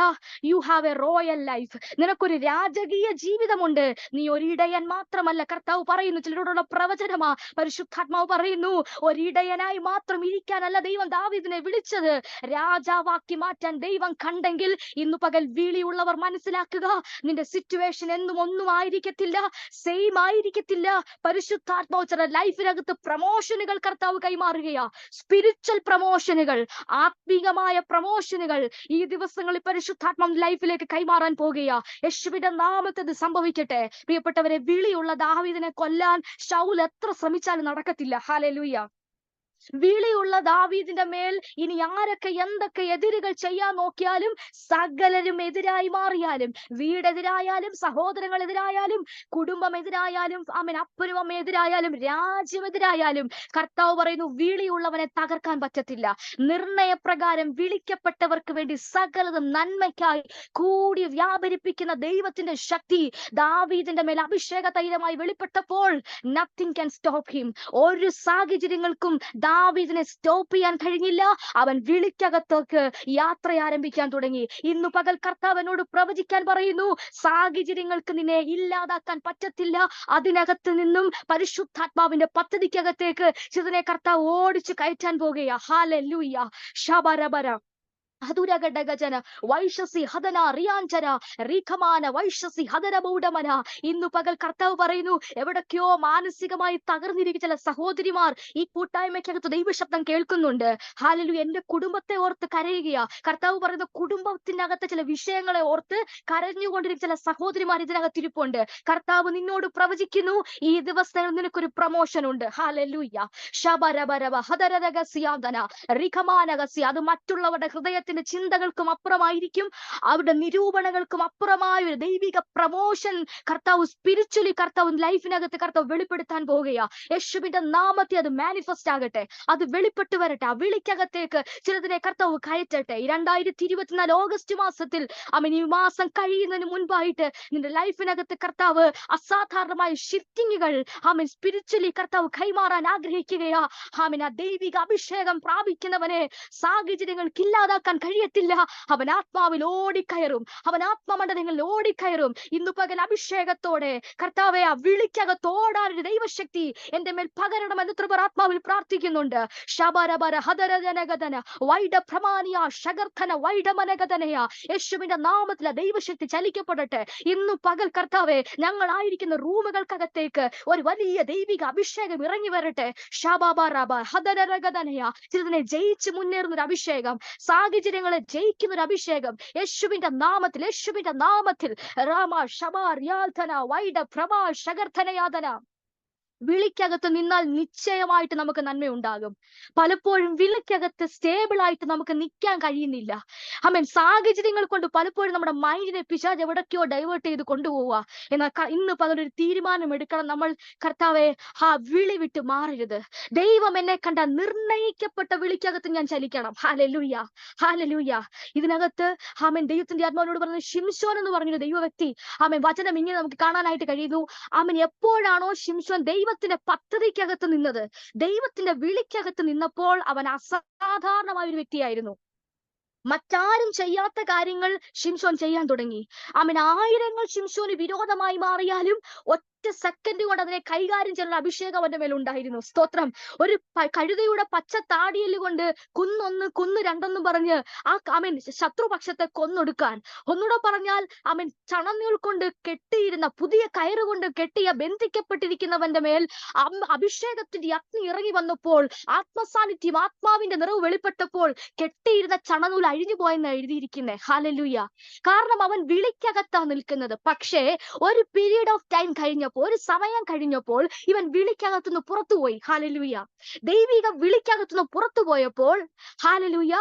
You have a royal life. നിനക്കൊരു രാജകീയ ജീവിതമുണ്ട്. നീ ഒരിടയൻ മാത്രമല്ല. കർത്താവ് പറയുന്നു, ചിലരോടുള്ള പ്രവചനമാ, പരിശുദ്ധാത്മാവ് പറയുന്നു, ഒരിടയനായി മാത്രം ഇരിക്കാനല്ല ദൈവം ദാവീദിനെ വിളിച്ചത്, രാജാവാക്കി മാറ്റാൻ ദൈവം കണ്ടെങ്കിൽ ഇന്നു പകൽ വിളിയുള്ളവർ മനസ്സിലാക്കുക, നിന്റെ സിറ്റുവേഷൻ എന്നും ഒന്നും ആയിരിക്കത്തില്ല, സെയിം ആയിരിക്കത്തില്ല. പരിശുദ്ധാത്മാവ് ചില ലൈഫിനകത്ത് പ്രമോഷനുകൾ കർത്താവ് കൈമാറുകയാ. സ്പിരിച്വൽ പ്രമോഷനുകൾ, ആത്മീകമായ പ്രമോഷനുകൾ ഈ ദിവസങ്ങളിൽ പരിശുദ്ധാത്മാവ് ലൈഫിലേക്ക് കൈമാറാൻ പോകുകയാ. യേശുവിന്റെ നാമത്തിൽ ഇത് സംഭവിക്കട്ടെ. പ്രിയപ്പെട്ടവരെ, വിളിയുള്ള ദാവീദിനെ കൊല്ലാൻ ശൗൽ എത്ര ശ്രമിച്ചാലും നടക്കത്തില്ല. ഹല്ലേലൂയ. വിളിയുള്ള ദാവീദിന്റെ മേൽ ഇനി ആരൊക്കെ എന്തൊക്കെ എതിരുകൾ ചെയ്യാൻ നോക്കിയാലും, സകലരും എതിരായി മാറിയാലും, വീടെതിരായാലും, സഹോദരങ്ങൾ എതിരായാലും, കുടുംബം എതിരായാലും, അപ്പനും അമ്മ എതിരായാലും, രാജ്യം എതിരായാലും, കർത്താവ് പറയുന്നു, വിളിയുള്ളവനെ തകർക്കാൻ പറ്റത്തില്ല. നിർണയപ്രകാരം വിളിക്കപ്പെട്ടവർക്ക് വേണ്ടി സകലതും നന്മയ്ക്കായി കൂടി വ്യാപരിപ്പിക്കുന്ന ദൈവത്തിന്റെ ശക്തി ദാവീദിന്റെ മേൽ അഭിഷേക തൈലമായി വെളിപ്പെട്ടപ്പോൾ നത്തിങ് ക്യാൻ സ്റ്റോപ്പ് ഹിം. ഒരു സാഹചര്യങ്ങൾക്കും ദാവീദിനെ സ്റ്റോപ്പ് ചെയ്യാൻ കഴിഞ്ഞില്ല. അവൻ വിളിക്കകത്തേക്ക് യാത്ര ആരംഭിക്കാൻ തുടങ്ങി. ഇന്നു പകൽ കർത്താവിനോട് പ്രവചിക്കാൻ പറയുന്നു, സാഹചര്യങ്ങൾക്ക് നിന്നെ ഇല്ലാതാക്കാൻ പറ്റത്തില്ല. അതിനകത്ത് നിന്നും പരിശുദ്ധാത്മാവിന്റെ പദ്ധതിക്കകത്തേക്ക് ചിലതിനെ കർത്താവ് ഓടിച്ചു കയറ്റാൻ പോകുകയാ. ഹല്ലേലൂയ. ശബരബര ഹതുരഘടകജന വൈശസി ഹതന റിയാഞ്ചന റീഖമാന വൈശസി ഹതരമൂഢമന. ഇന്നു പകൽ കർത്താവ് പറയുന്നു, എവിടൊക്കെയോ മാനസികമായി തകർന്നിരിക്കുന്ന ചില സഹോദരിമാർ ഈ കൂട്ടായ്മയ്ക്കകത്ത് ദൈവശബ്ദം കേൾക്കുന്നുണ്ട്. ഹല്ലേലൂയ. എന്റെ കുടുംബത്തെ ഓർത്ത് കരയുകയാ. കർത്താവ് പറയുന്ന കുടുംബത്തിനകത്ത് ചില വിഷയങ്ങളെ ഓർത്ത് കരഞ്ഞുകൊണ്ടിരിക്കുന്ന ചില സഹോദരിമാർ ഇതിനകത്ത് ഇരിപ്പുണ്ട്. കർത്താവ് നിന്നോട് പ്രവചിക്കുന്നു, ഈ ദിവസങ്ങളിൽ നിനക്കൊരു പ്രമോഷൻ ഉണ്ട്. ഹല്ലേലൂയ. ശബരബരവ ഹതരരഗസ്യാദന റിഖമാനഗസ്യ. അത് മറ്റുള്ളവരുടെ ഹൃദയത്തിൽ ചിന്തകൾക്കും അപ്പുറമായിരിക്കും, അവരുടെ നിരൂപണകൾക്കും അപ്പുറമായ ഒരു ദൈവിക പ്രമോഷൻ കർത്താവ് സ്പിരിച്വലി കർത്താവ് ലൈഫിനകത്ത് കർത്താവ് വെളിപ്പെടുത്താൻ പോവുകയാ. യേശുവിന്റെ നാമത്തിൽ അത് മാനിഫെസ്റ്റ് ആകട്ടെ, അത് വെളിപ്പെട്ടു വരട്ടെ. ആ വിളിക്കകത്തേക്ക് ചിലതിനെ കർത്താവ് കയറ്റട്ടെ. 2024 ഓഗസ്റ്റ് മാസത്തിൽ ഈ മാസം കഴിയുന്നതിന് മുൻപായിട്ട് നിന്റെ ലൈഫിനകത്ത് കർത്താവ് അസാധാരണമായ ഷിഫ്റ്റിങ്ങുകൾ സ്പിരിച്വലി കർത്താവ് കൈമാറാൻ ആഗ്രഹിക്കുകയാ. ആ ദൈവിക അഭിഷേകം പ്രാപിക്കുന്നവനെ സാഹചര്യങ്ങൾക്ക് ഇല്ലാതാക്കാൻ കഴിയത്തില്ല. അവൻ ആത്മാവിൽ ഓടിക്കയറും, അവൻ ആത്മമണ്ഡലങ്ങളിൽ ഓടിക്കയറും. ഇന്നു പകൽ അഭിഷേകത്തോടെ കർത്താവെ ആ വിളിക്കകത്തോടാനൊരു ദൈവശക്തി എന്റെ മേൽ പകരണമെന്ന് ത്രിപുര ആത്മാവിൽ പ്രാർത്ഥിക്കുന്നുണ്ട്. ശബരബര ഹദരജനഗതന വൈഡ പ്രമാണിയ ശഗർഥന വൈഡമനഗതനയ. യേശുവിന്റെ നാമത്തിൽ ദൈവശക്തി ചലിക്കപ്പെടട്ടെ. ഇന്നു പകൽ കർത്താവെ, ഞങ്ങളായിരിക്കുന്ന റൂമുകൾക്കകത്തേക്ക് ഒരു വലിയ ദൈവിക അഭിഷേകം ഇറങ്ങി വരട്ടെ. ശബാബാറബ ഹദരഗതനയ. ചിലതിനെ ജയിച്ച് മുന്നേറുന്ന ഒരു അഭിഷേകം, സാഹചര്യങ്ങളെ ജയിക്കുന്ന ഒരു അഭിഷേകം യേശുവിന്റെ നാമത്തിൽ, യേശുവിന്റെ നാമത്തിൽ. രാമ ശബാർയാൽധന വൈഡ പ്രഭാ ശഗർധനയാതന. വിളിക്കകത്ത് നിന്നാൽ നിശ്ചയമായിട്ട് നമുക്ക് നന്മയുണ്ടാകും. പലപ്പോഴും വിളിക്കകത്ത് സ്റ്റേബിൾ ആയിട്ട് നമുക്ക് നിൽക്കാൻ കഴിയുന്നില്ല. സാഹചര്യങ്ങൾ കൊണ്ട് പലപ്പോഴും നമ്മുടെ മൈൻഡിനെ പിശാച് എവിടൊക്കെയോ ഡൈവേർട്ട് ചെയ്ത് കൊണ്ടുപോവുക. എന്നാൽ ഇന്ന് പകലൊരു തീരുമാനം എടുക്കണം. നമ്മൾ കർത്താവെ, ആ വിളി വിട്ട് മാറരുത്. ദൈവം എന്നെ കണ്ട നിർണയിക്കപ്പെട്ട വിളിക്കകത്ത് ഞാൻ ചലിക്കണം. Hallelujah, hallelujah. ഇതിനകത്ത് ദൈവത്തിന്റെ ആത്മാവിനോട് പറഞ്ഞ ശിംശോൻ എന്ന് പറഞ്ഞൊരു ദൈവ വ്യക്തി, വചനം ഇങ്ങനെ നമുക്ക് കാണാനായിട്ട് കഴിയുന്നു. എപ്പോഴാണോ ശിംശോൻ ദൈവത്തിന്റെ പദ്ധതിക്കകത്ത് നിന്നത്, ദൈവത്തിന്റെ വിളിക്കകത്ത് നിന്നപ്പോൾ അവൻ അസാധാരണമായ ഒരു വ്യക്തിയായിരുന്നു. മറ്റാരും ചെയ്യാത്ത കാര്യങ്ങൾ ശിംശോൻ ചെയ്യാൻ തുടങ്ങി. ആയിരങ്ങൾ ശിംശോന് വിരോധമായി മാറിയാലും ഒരൊറ്റ സെക്കൻഡ് കൊണ്ട് അതിനെ കൈകാര്യം ചെയ്യാനുള്ള അഭിഷേകം അവന്റെ മേൽ ഉണ്ടായിരുന്നു. സ്തോത്രം. ഒരു കഴുതയുടെ പച്ച താടിയല് കൊണ്ട് കുന്നൊന്ന് കുന്ന് രണ്ടെന്നും പറഞ്ഞ് ആമേൻ ശത്രുപക്ഷത്തെ കൊന്നൊടുക്കാൻ, ഒന്നുകൂടെ പറഞ്ഞാൽ ആമേൻ ചണനൂൽ കൊണ്ട് കെട്ടിയിരുന്ന, പുതിയ കയറുകൊണ്ട് കെട്ടിയ ബന്ധിക്കപ്പെട്ടിരിക്കുന്നവന്റെ മേൽ അഭിഷേകത്തിന്റെ അഗ്നി ഇറങ്ങി വന്നപ്പോൾ, ആത്മസാന്നിധ്യം, ആത്മാവിന്റെ നിറവ് വെളിപ്പെട്ടപ്പോൾ കെട്ടിയിരുന്ന ചണനൂൽ അഴിഞ്ഞു പോയെന്ന് എഴുതിയിരിക്കുന്നേ. ഹല്ലേലൂയ. കാരണം അവൻ വിളിക്കകത്താ നിൽക്കുന്നത്. പക്ഷേ ഒരു പീരീഡ് ഓഫ് ടൈം കഴിഞ്ഞപ്പോൾ, ഒരു സമയം കഴിഞ്ഞപ്പോൾ ഇവൻ വിളിക്കകത്തുനിന്ന് പുറത്തുപോയി. ഹല്ലേലൂയ. ദൈവിക വിളിക്കകത്തുനിന്ന് പുറത്തു പോയപ്പോൾ ഹല്ലേലൂയ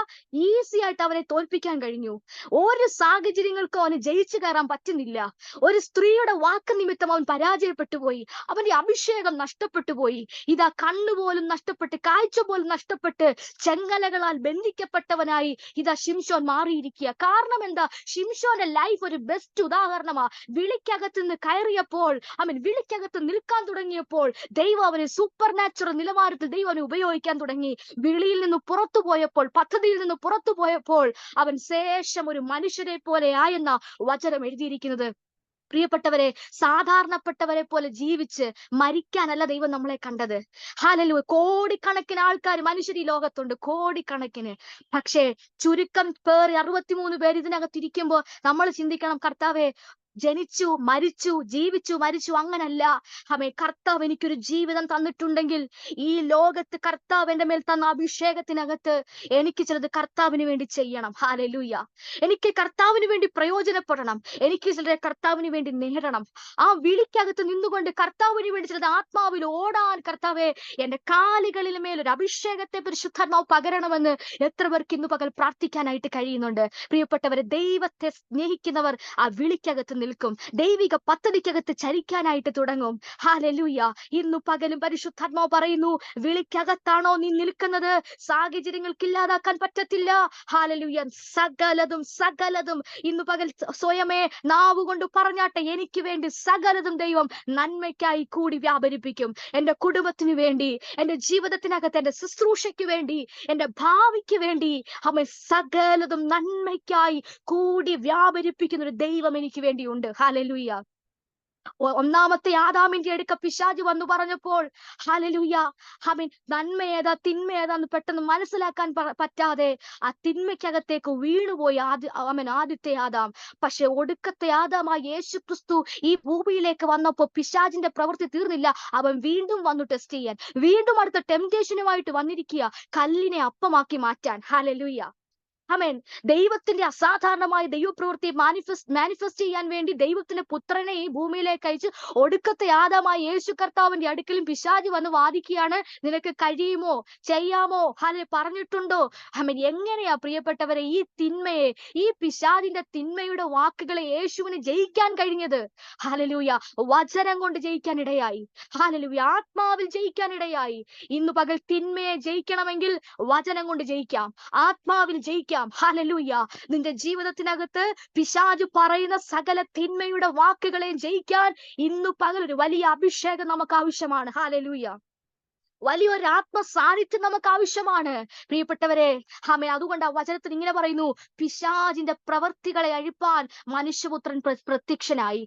ഈസി ആയിട്ട് അവനെ തോൽപ്പിക്കാൻ കഴിഞ്ഞു. ഒരു സാഹചര്യങ്ങൾക്കും അവന് ജയിച്ചു കയറാൻ പറ്റുന്നില്ല. ഒരു സ്ത്രീയുടെ വാക്ക് നിമിത്തം അവൻ പരാജയപ്പെട്ടു പോയി. അവന്റെ അഭിഷേകം നഷ്ടപ്പെട്ടു പോയി. ഇതാ കണ്ണുപോലും നഷ്ടപ്പെട്ട്, കാഴ്ച പോലും നഷ്ടപ്പെട്ട്, ചെങ്ങലകളാൽ ബന്ധിക്കപ്പെട്ടവനായി ഇതാ ശിംശോൻ മാറിയിരിക്കുക. കാരണം എന്താ? ശിംശോന്റെ ലൈഫ് ഒരു ബെസ്റ്റ് ഉദാഹരണമാ. വിളിക്കകത്ത് നിന്ന് കയറിയപ്പോൾ, അവൻ വിളിക്കകത്ത് നിൽക്കാൻ തുടങ്ങിയപ്പോൾ ദൈവം അവനെ സൂപ്പർ നാച്ചുറൽ നിലവാരത്തിൽ ദൈവം അവനെ ഉപയോഗിക്കാൻ തുടങ്ങി. വിളിയിൽ നിന്ന് പുറത്തു പോയപ്പോൾ, പദ്ധതിയിൽ നിന്ന് പുറത്തു പോയപ്പോൾ അവൻ ശേഷം ഒരു മനുഷ്യരെ പോലെ ആയെന്ന വചനം എഴുതിയിരിക്കുന്നത്. പ്രിയപ്പെട്ടവരെ, സാധാരണപ്പെട്ടവരെ പോലെ ജീവിച്ച് മരിക്കാനല്ല ദൈവം നമ്മളെ കണ്ടത്. ഹല്ലേലൂയ. കോടിക്കണക്കിന് ആൾക്കാർ മനുഷ്യർ ഈ ലോകത്തുണ്ട്, കോടിക്കണക്കിന്. പക്ഷേ ചുരുക്കം പേർ 63 പേര് ഇതിനകത്ത് ഇരിക്കുമ്പോ നമ്മൾ ചിന്തിക്കണം, കർത്താവേ, ജനിച്ചു മരിച്ചു, ജീവിച്ചു മരിച്ചു, അങ്ങനല്ല. കർത്താവ് എനിക്കൊരു ജീവിതം തന്നിട്ടുണ്ടെങ്കിൽ ഈ ലോകത്ത് കർത്താവ് എന്റെ മേൽ തന്ന അഭിഷേകത്തിനകത്ത് എനിക്ക് ചിലത് കർത്താവിന് വേണ്ടി ചെയ്യണം. ഹല്ലേലൂയ. എനിക്ക് കർത്താവിന് വേണ്ടി പ്രയോജനപ്പെടണം. എനിക്ക് ചിലരെ കർത്താവിന് വേണ്ടി നേടണം. ആ വിളിക്കകത്ത് നിന്നുകൊണ്ട് കർത്താവിന് വേണ്ടി ചിലത് ആത്മാവിൽ ഓടാൻ, കർത്താവെ എന്റെ കാലുകളിൽ മേലൊരു അഭിഷേകത്തെ പരിശുദ്ധാത്മാവ് പകരണമെന്ന് എത്ര പേർക്ക് ഇന്ന് പകൽ പ്രാർത്ഥിക്കാനായിട്ട് കഴിയുന്നുണ്ട്. പ്രിയപ്പെട്ടവരെ, ദൈവത്തെ സ്നേഹിക്കുന്നവർ ആ വിളിക്കകത്ത് നിൽക്കും. ദൈവിക പദ്ധതിക്കകത്ത് ചരിക്കാനായിട്ട് തുടങ്ങും. ഹല്ലേലൂയ. ഇന്നു പകലും പരിശുദ്ധാത്മാവ് പറയുന്നു, വിളിക്കകത്താണോ നീ നിൽക്കുന്നത്? സാഹചര്യങ്ങൾക്ക് ഇല്ലാതാക്കാൻ പറ്റത്തില്ല. ഹല്ലേലൂയ. സകലതും ഇന്നു പകൽ സ്വയമേ നാവുകൊണ്ട് പറഞ്ഞാട്ടെ, എനിക്ക് വേണ്ടി സകലതും ദൈവം നന്മയ്ക്കായി കൂടി വ്യാപരിപ്പിക്കും. എന്റെ കുടുംബത്തിന് വേണ്ടി, എന്റെ ജീവിതത്തിനകത്ത്, എന്റെ ശുശ്രൂഷയ്ക്ക് വേണ്ടി, എന്റെ ഭാവിക്ക് വേണ്ടി സകലതും നന്മയ്ക്കായി കൂടി വ്യാപരിപ്പിക്കുന്ന ഒരു ദൈവം എനിക്ക് വേണ്ടിയുണ്ട്. ഹല്ലേലൂയ. ഒന്നാമത്തെ ആദാമിന്റെ അടുക്ക പിശാച് വന്നു പറഞ്ഞപ്പോൾ ഹല്ലേലൂയ, നന്മ ഏതാ തിന്മ ഏതാന്ന് പെട്ടെന്ന് മനസ്സിലാക്കാൻ പറ്റാതെ ആ തിന്മയ്ക്കകത്തേക്ക് വീണുപോയി ആദ്യത്തെ ആദാം. പക്ഷെ ഒടുക്കത്തെ ആദാമായ യേശു ക്രിസ്തു ഈ ഭൂമിയിലേക്ക് വന്നപ്പോ പിശാചിന്റെ പ്രവൃത്തി തീർന്നില്ല. അവൻ വീണ്ടും വന്നു ടെസ്റ്റ് ചെയ്യാൻ, വീണ്ടും അടുത്ത ടെംപ്റ്റേഷനുമായിട്ട് വന്നിരിക്കുക, കല്ലിനെ അപ്പമാക്കി മാറ്റാൻ. ഹല്ലേലൂയ. ആമേൻ. ദൈവത്തിന്റെ അസാധാരണമായ ദൈവപ്രവൃത്തി മാനിഫെസ്റ്റ് ചെയ്യാൻ വേണ്ടി ദൈവത്തിന്റെ പുത്രനെ ഈ ഭൂമിയിലേക്ക് അയച്ച് ഒടുക്കത്തെ ആദാമായ യേശു കർത്താവിന്റെ അടുക്കലും പിശാച് വന്ന് വാദിക്കുകയാണ്, നിനക്ക് കഴിയുമോ, ചെയ്യാമോ, പറഞ്ഞിട്ടുണ്ടോ? എങ്ങനെയാ പ്രിയപ്പെട്ടവരെ ഈ തിന്മയെ, ഈ പിശാചിന്റെ തിന്മയുടെ വാക്കുകളെ യേശുവിന് ജയിക്കാൻ കഴിഞ്ഞത്? ഹല്ലേലൂയ. വചനം കൊണ്ട് ജയിക്കാൻ ഇടയായി. ഹല്ലേലൂയ. ആത്മാവിൽ ജയിക്കാൻ ഇടയായി. ഇന്ന് പകൽ തിന്മയെ ജയിക്കണമെങ്കിൽ വചനം കൊണ്ട് ജയിക്കാം, ആത്മാവിൽ ജയിക്കാം. ഹല്ലേലൂയ. നിന്റെ ജീവിതത്തിനകത്ത് പിശാച് പറയുന്ന സകല തിന്മയുടെ വാക്കുകളെ ജയിക്കാൻ ഇന്നു പകൽ ഒരു വലിയ അഭിഷേകം നമുക്ക് ആവശ്യമാണ്. ഹല്ലേലൂയ. വലിയൊരു സാന്നിധ്യം നമുക്ക് ആവശ്യമാണ്. പ്രിയപ്പെട്ടവരെ, അതുകൊണ്ട് ആ വചനത്തിൽ ഇങ്ങനെ പറയുന്നു, പിശാചിന്റെ പ്രവർത്തികളെ അഴിപ്പാൻ മനുഷ്യപുത്രൻ പ്രത്യക്ഷനായി.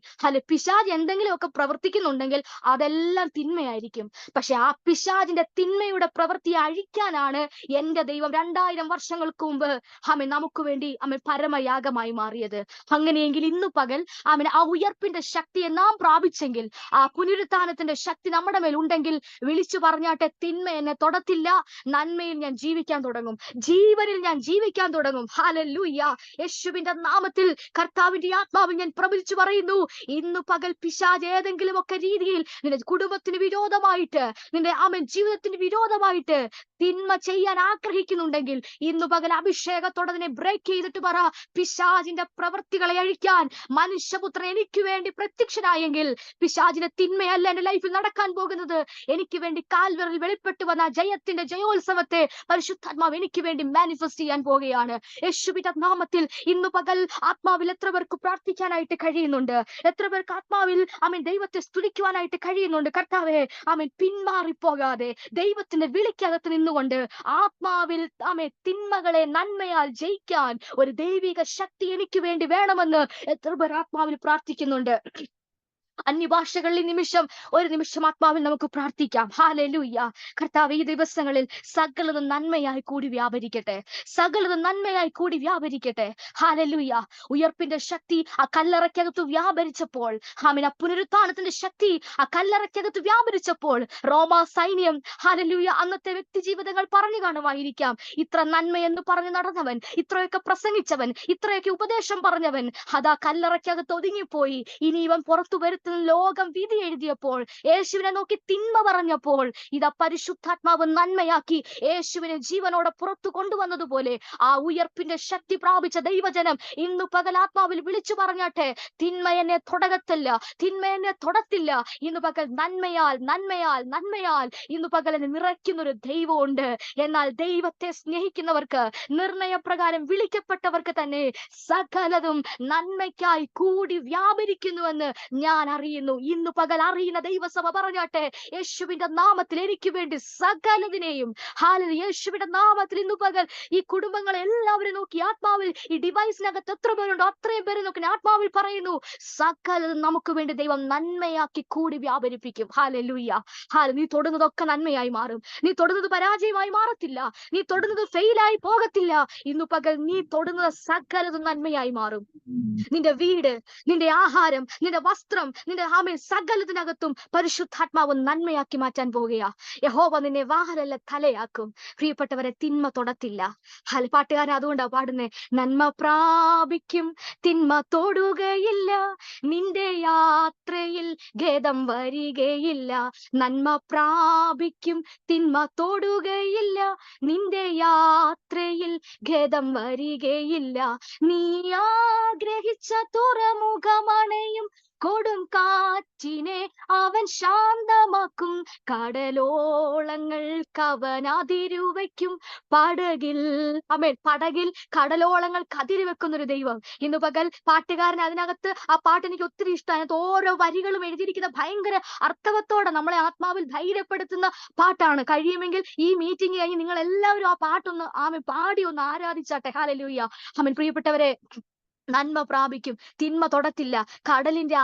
പിശാച് എന്തെങ്കിലുമൊക്കെ പ്രവർത്തിക്കുന്നുണ്ടെങ്കിൽ അതെല്ലാം തിന്മയായിരിക്കും. പക്ഷെ ആ പിശാചിന്റെ തിന്മയുടെ പ്രവൃത്തിയെ അഴിക്കാനാണ് എന്റെ ദൈവം 2000 വർഷങ്ങൾക്ക് മുമ്പ് നമുക്ക് വേണ്ടി പരമയാഗമായി മാറിയത്. അങ്ങനെയെങ്കിൽ ഇന്നു പകൽ ആ ഉയർപ്പിന്റെ ശക്തിയെ നാം പ്രാപിച്ചെങ്കിൽ, ആ പുനരുത്ഥാനത്തിന്റെ ശക്തി നമ്മുടെ മേൽ ഉണ്ടെങ്കിൽ, വിളിച്ചു പറഞ്ഞാട്ടെ, തിന്മ എന്നെ തൊടത്തില്ല, നന്മയിൽ ഞാൻ ജീവിക്കാൻ തുടങ്ങും, ജീവനിൽ ഞാൻ ജീവിക്കാൻ തുടങ്ങും. ഹല്ലേലൂയ. യേശുവിന്റെ നാമത്തിൽ, കർത്താവിന്റെ ആത്മാവിൽ ഞാൻ പ്രവചിച്ചു പറയുന്നു, ഇന്നു പകൽ പിശാച് ഏതെങ്കിലും ഒക്കെ രീതിയിൽ നിന്റെ കുടുംബത്തിന് വിരോധമായിട്ട്, നിന്റെ ജീവിതത്തിന് വിരോധമായിട്ട് തിന്മ ചെയ്യാൻ ആഗ്രഹിക്കുന്നുണ്ടെങ്കിൽ, ഇന്നു പകൽ അഭിഷേകത്തോടെ അതിനെ ബ്രേക്ക് ചെയ്തിട്ട് പറ, പിശാചിന്റെ പ്രവൃത്തികളെ അഴിക്കാൻ മനുഷ്യപുത്രൻ എനിക്ക് വേണ്ടി പ്രത്യക്ഷനായെങ്കിൽ, പിശാചിന്റെ തിന്മയല്ല എന്റെ ലൈഫിൽ നടക്കാൻ പോകുന്നത്. എനിക്ക് വേണ്ടി കാൽവറിൽ വെളിപ്പെട്ടു വന്ന ജയത്തിന്റെ ജയോത്സവത്തെ പരിശുദ്ധാത്മാവ് എനിക്ക് വേണ്ടി മാനിഫെസ്റ്റ് ചെയ്യാൻ പോകുകയാണ്. യേശുവിന്റെ നാമത്തിൽ ഇന്നു പകൽ ആത്മാവിൽ എത്ര പേർക്ക് പ്രാർത്ഥിക്കാനായിട്ട് കഴിയുന്നുണ്ട്? എത്ര പേർക്ക് ആത്മാവിൽ ദൈവത്തെ സ്തുതിക്കുവാനായിട്ട് കഴിയുന്നുണ്ട്? കർത്താവേ, പിന്മാറിപ്പോകാതെ ദൈവത്തിന്റെ വിളിക്കകത്ത് നിന്നുകൊണ്ട് ആത്മാവിൽ തിന്മകളെ നന്മയാൽ ജയിക്കാൻ ഒരു ദൈവിക ശക്തി എനിക്ക് വേണ്ടി വേണമെന്ന് എത്ര പേർ ആത്മാവിൽ പ്രാർത്ഥിക്കുന്നുണ്ട്? അന്യഭാഷകളിൽ ഒരു നിമിഷം ആത്മാവിൽ നമുക്ക് പ്രാർത്ഥിക്കാം. ഹല്ലേലൂയ. കർത്താവ് ഈ ദിവസങ്ങളിൽ സകലതും നന്മയായി കൂടി വ്യാപരിക്കട്ടെ. സകലതും നന്മയായി കൂടി വ്യാപരിക്കട്ടെ. ഹല്ലേലൂയ. ഉയർപ്പിന്റെ ശക്തി ആ കല്ലറയ്ക്കകത്ത് വ്യാപരിച്ചപ്പോൾ, ആമേൻ, ആ പുനരുത്ഥാനത്തിന്റെ ശക്തി ആ കല്ലറയ്ക്കകത്ത് വ്യാപരിച്ചപ്പോൾ റോമാ സൈന്യം, ഹല്ലേലൂയ, അന്നത്തെ വ്യക്തി ജീവിതങ്ങൾ പറഞ്ഞു കാണുമായിരിക്കാം. ഇത്ര നന്മയെന്ന് പറഞ്ഞു നടന്നവൻ, ഇത്രയൊക്കെ പ്രസംഗിച്ചവൻ, ഇത്രയൊക്കെ ഉപദേശം പറഞ്ഞവൻ, അതാ കല്ലറയ്ക്കകത്ത് ഒതുങ്ങിപ്പോയി. ഇനി ഇവൻ പുറത്തു വരുത്തുന്ന ലോകം വിധി എഴുതിയപ്പോൾ, യേശുവിനെ നോക്കി തിന്മ പറഞ്ഞപ്പോൾ, ഇതാ പരിശുദ്ധാത്മാവ് നന്മയാക്കി യേശുവിനെ ജീവനോടെ പുറത്തു കൊണ്ടുവന്നതുപോലെ ആ ഉയർപ്പിന്റെ ശക്തി പ്രാപിച്ച ദൈവജനം ഇന്നു പകൽ ആത്മാവിൽ വിളിച്ചു പറഞ്ഞാട്ടെ, തിന്മ എന്നെ തൊടകത്തില്ല, തിന്മ എന്നെ തൊടത്തില്ല. ഇന്നു പകൽ നന്മയാൽ നന്മയാൽ നന്മയാൽ ഇന്നു പകൽ എന്നെ നിറയ്ക്കുന്നൊരു ദൈവമുണ്ട്. എന്നാൽ ദൈവത്തെ സ്നേഹിക്കുന്നവർക്ക്, നിർണയപ്രകാരം വിളിക്കപ്പെട്ടവർക്ക് തന്നെ സകലതും നന്മയ്ക്കായി കൂടി വ്യാപരിക്കുന്നുവെന്ന് ഞാൻ അറിയുന്നു. ഇന്നു പകൽ അറിയുന്ന ദൈവസഭ പറഞ്ഞാട്ടെ, യേശുവിന്റെ നാമത്തിൽ എനിക്ക് വേണ്ടി സകലതിനെയും, ഹല്ലേലൂയ, യേശുവിന്റെ നാമത്തിൽ ഇന്നു പകൽ ഈ കുടുംബങ്ങളെ എല്ലാവരും നോക്കി ആത്മാവിൽ, ഈ ഡിവൈസിനകത്ത് എത്ര പേരുണ്ടോ അത്രയും പേര് നോക്കി ആത്മാവിൽ പറയുന്നു, സകലതും നമുക്ക് വേണ്ടി ദൈവം നന്മയാക്കി കൂടി വ്യാപരിപ്പിക്കും. ഹല്ലേലൂയ. നീ തൊടുന്നതൊക്കെ നന്മയായി മാറും. നീ തൊടുന്നത് പരാജയമായി മാറത്തില്ല. നീ തൊടുന്നത് ഫെയിലായി പോകത്തില്ല. ഇന്നു പകൽ നീ തൊടുന്നത് സകലതും നന്മയായി മാറും. നിന്റെ വീട്, നിന്റെ ആഹാരം, നിന്റെ വസ്ത്രം, നിന്റെ സകലത്തിനകത്തും പരിശുദ്ധാത്മാവ് നന്മയാക്കി മാറ്റാൻ പോകുകയാ. യഹോവ നിന്നെ വാഹനല്ല തലയാക്കും. പ്രിയപ്പെട്ടവരെ, തിന്മ തൊടത്തില്ല. പാട്ടുകാരൻ അതുകൊണ്ടാ പാടുന്നേ, നന്മ പ്രാപിക്കും, തിന്മ തൊടുകയില്ല, നിന്റെ യാത്രയിൽ ഖേദം വരികയില്ല. നന്മ പ്രാപിക്കും, തിന്മ തൊടുകയില്ല, നിന്റെ യാത്രയിൽ ഖേദം വരികയില്ല. നീ ആഗ്രഹിച്ച തുറമുഖമണയും, കൊടും കാറ്റിനെ അവൻ ശാന്തമാക്കും, കടലോളങ്ങൾക്ക് അവൻ അതിരുവയ്ക്കും, പടകിൽ, പടകിൽ കടലോളങ്ങൾക്ക് അതിരുവെക്കുന്നൊരു ദൈവം. ഇന്ന് പകൽ പാട്ടുകാരൻ അതിനകത്ത്, ആ പാട്ട് എനിക്ക് ഒത്തിരി ഇഷ്ടമാണ്. അതിനകത്ത് ഓരോ വരികളും എഴുതിയിരിക്കുന്ന ഭയങ്കര അർത്ഥവത്തോടെ നമ്മളെ ആത്മാവിൽ ധൈര്യപ്പെടുത്തുന്ന പാട്ടാണ്. കഴിയുമെങ്കിൽ ഈ മീറ്റിംഗ് കഴിഞ്ഞ് നിങ്ങൾ എല്ലാവരും ആ പാട്ടൊന്ന് പാടി ഒന്ന് ആരാധിച്ചാട്ടെ. ഹല്ലേലൂയ. പ്രിയപ്പെട്ടവരെ, നന്മ പ്രാപിക്കും, തിന്മ തൊടത്തില്ല. കടലിന്റെ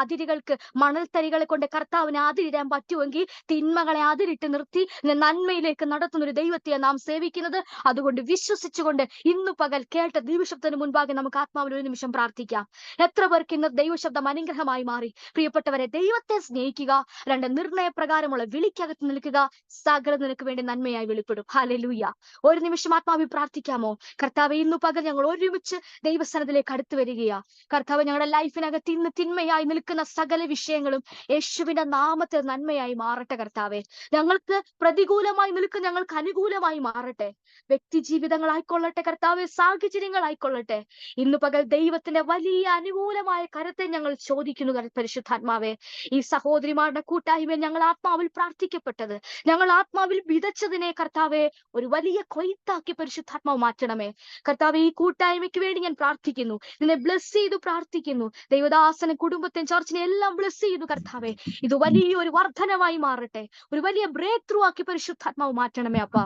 അതിരുകൾക്ക്, മണൽത്തരികളെ കൊണ്ട് കർത്താവിനെ അതിരിടാൻ പറ്റുമെങ്കിൽ തിന്മകളെ അതിരിട്ട് നിർത്തി നന്മയിലേക്ക് നടത്തുന്ന ഒരു ദൈവത്തെ നാം സേവിക്കുന്നത്. അതുകൊണ്ട് വിശ്വസിച്ചുകൊണ്ട് ഇന്നു പകൽ കേട്ട ദൈവശബ്ദത്തിന് മുൻപാകെ നമുക്ക് ആത്മാവിൽ ഒരു നിമിഷം പ്രാർത്ഥിക്കാം. എത്ര പേർക്ക് ഇന്ന് ദൈവശബ്ദം അനുഗ്രഹമായി മാറി? പ്രിയപ്പെട്ടവരെ, ദൈവത്തെ സ്നേഹിക്കുക, രണ്ട് നിർണയപ്രകാരമുള്ള വിളിക്കകത്ത് നിൽക്കുക, സകലം നിനക്ക് വേണ്ടി നന്മയായി വെളിപ്പെടും. ഹല്ലേലൂയ. ഒരു നിമിഷം ആത്മാവിൽ പ്രാർത്ഥിക്കാമോ? കർത്താവേ, ഇന്നു പകൽ ഞങ്ങൾ ഒരുമിച്ച് ദൈവസ്ഥാനത്തിലേക്ക് അടുത്തു വരികയാ. കർത്താവ്, ഞങ്ങളുടെ ലൈഫിനകത്ത് ഇന്ന് തിന്മയായി നിൽക്കുന്ന സകല വിഷയങ്ങളും യേശുവിന്റെ നാമത്തിൽ നന്മയായി മാറട്ടെ. കർത്താവെ, ഞങ്ങൾക്ക് പ്രതികൂലമായി നിൽക്കുന്ന ഞങ്ങൾക്ക് അനുകൂലമായി മാറട്ടെ. വ്യക്തി ജീവിതങ്ങളായിക്കൊള്ളട്ടെ, കർത്താവെ, സാഹചര്യങ്ങളായിക്കൊള്ളട്ടെ. ഇന്നു പകൽ ദൈവത്തിന്റെ വലിയ അനുകൂലമായ കരത്തെ ഞങ്ങൾ ചോദിക്കുന്നു. പരിശുദ്ധാത്മാവെ, ഈ സഹോദരിമാരുടെ കൂട്ടായ്മ ഞങ്ങൾ ആത്മാവിൽ പ്രാർത്ഥിക്കപ്പെട്ടത്, ഞങ്ങൾ ആത്മാവിൽ വിതച്ചതിനെ കർത്താവെ ഒരു വലിയ കൊയ്ത്താക്കി പരിശുദ്ധാത്മാവ് മാറ്റണമേ. കർത്താവെ, ഈ കൂട്ടായ്മയ്ക്ക് വേണ്ടി ഞാൻ പ്രാർത്ഥിക്കുന്നു. നിന്നെ ബ്ലെസ് ചെയ്തു പ്രാർത്ഥിക്കുന്നു. ദൈവദാസനെ, കുടുംബത്തെ, ചർച്ചിനെ എല്ലാം ബ്ലെസ് ചെയ്തു. കർത്താവെ, ഇത് വലിയൊരു വർധനമായി മാറട്ടെ. ഒരു വലിയ ബ്രേക്ക് ത്രൂ ആക്കി പരിശുദ്ധാത്മാവ് മാറ്റണമേ. അപ്പ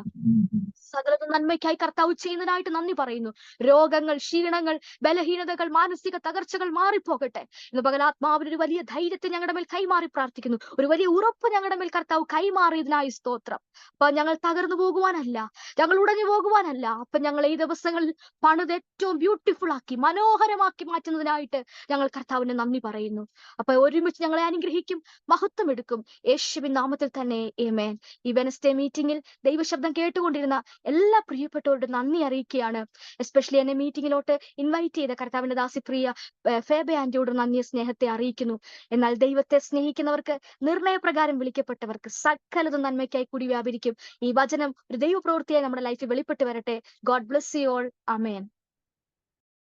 സകലതും നന്മയ്ക്കായി കർത്താവ് ചെയ്യുന്നതിനായിട്ട് നന്ദി പറയുന്നു. രോഗങ്ങൾ, ക്ഷീണങ്ങൾ, ബലഹീനതകൾ, മാനസിക തകർച്ചകൾ മാറിപ്പോകട്ടെ. ഇന്ന് പകൽ ആത്മാവിൽ ഒരു വലിയ ധൈര്യത്തെ ഞങ്ങളുടെ മേൽ കൈമാറി പ്രാർത്ഥിക്കുന്നു. ഒരു വലിയ ഉറപ്പ് ഞങ്ങളുടെ മേൽ കർത്താവ് കൈമാറിയതിനായി സ്തോത്രം. അപ്പൊ ഞങ്ങൾ തകർന്നു പോകുവാനല്ല, ഞങ്ങൾ ഉടഞ്ഞു പോകുവാനല്ല. അപ്പൊ ഞങ്ങൾ ഈ ദിവസങ്ങളിൽ പണിത് ഏറ്റവും ബ്യൂട്ടിഫുൾ ആക്കി, മനോഹരമാക്കി മാറ്റുന്നതിനായിട്ട് ഞങ്ങൾ കർത്താവിന് നന്ദി പറയുന്നു. അപ്പൊ ഒരുമിച്ച് ഞങ്ങളെ അനുഗ്രഹിക്കും, മഹത്വം എടുക്കും. യേശുവിൻ നാമത്തിൽ തന്നെ ആമേൻ. ഈ വെനസ്ഡേ മീറ്റിംഗിൽ ദൈവശബ്ദം കേട്ടുകൊണ്ടിരുന്ന എല്ലാ പ്രിയപ്പെട്ടവരോടും നന്ദി അറിയിക്കുകയാണ്. എസ്പെഷ്യലി എന്നെ മീറ്റിംഗിലോട്ട് ഇൻവൈറ്റ് ചെയ്ത കർത്താവിന്റെ ദാസിപ്രിയ ഫേബെ ആന്റിയോട് നന്ദി, സ്നേഹത്തെ അറിയിക്കുന്നു. എന്നാൽ ദൈവത്തെ സ്നേഹിക്കുന്നവർക്ക്, നിർണയപ്രകാരം വിളിക്കപ്പെട്ടവർക്ക് സകലതും നന്മയ്ക്കായി കൂടി വ്യാപരിക്കും. ഈ വചനം ഒരു ദൈവപ്രവൃത്തിയായി നമ്മുടെ ലൈഫിൽ വെളിപ്പെട്ട് വരട്ടെ. God bless you all. Amen.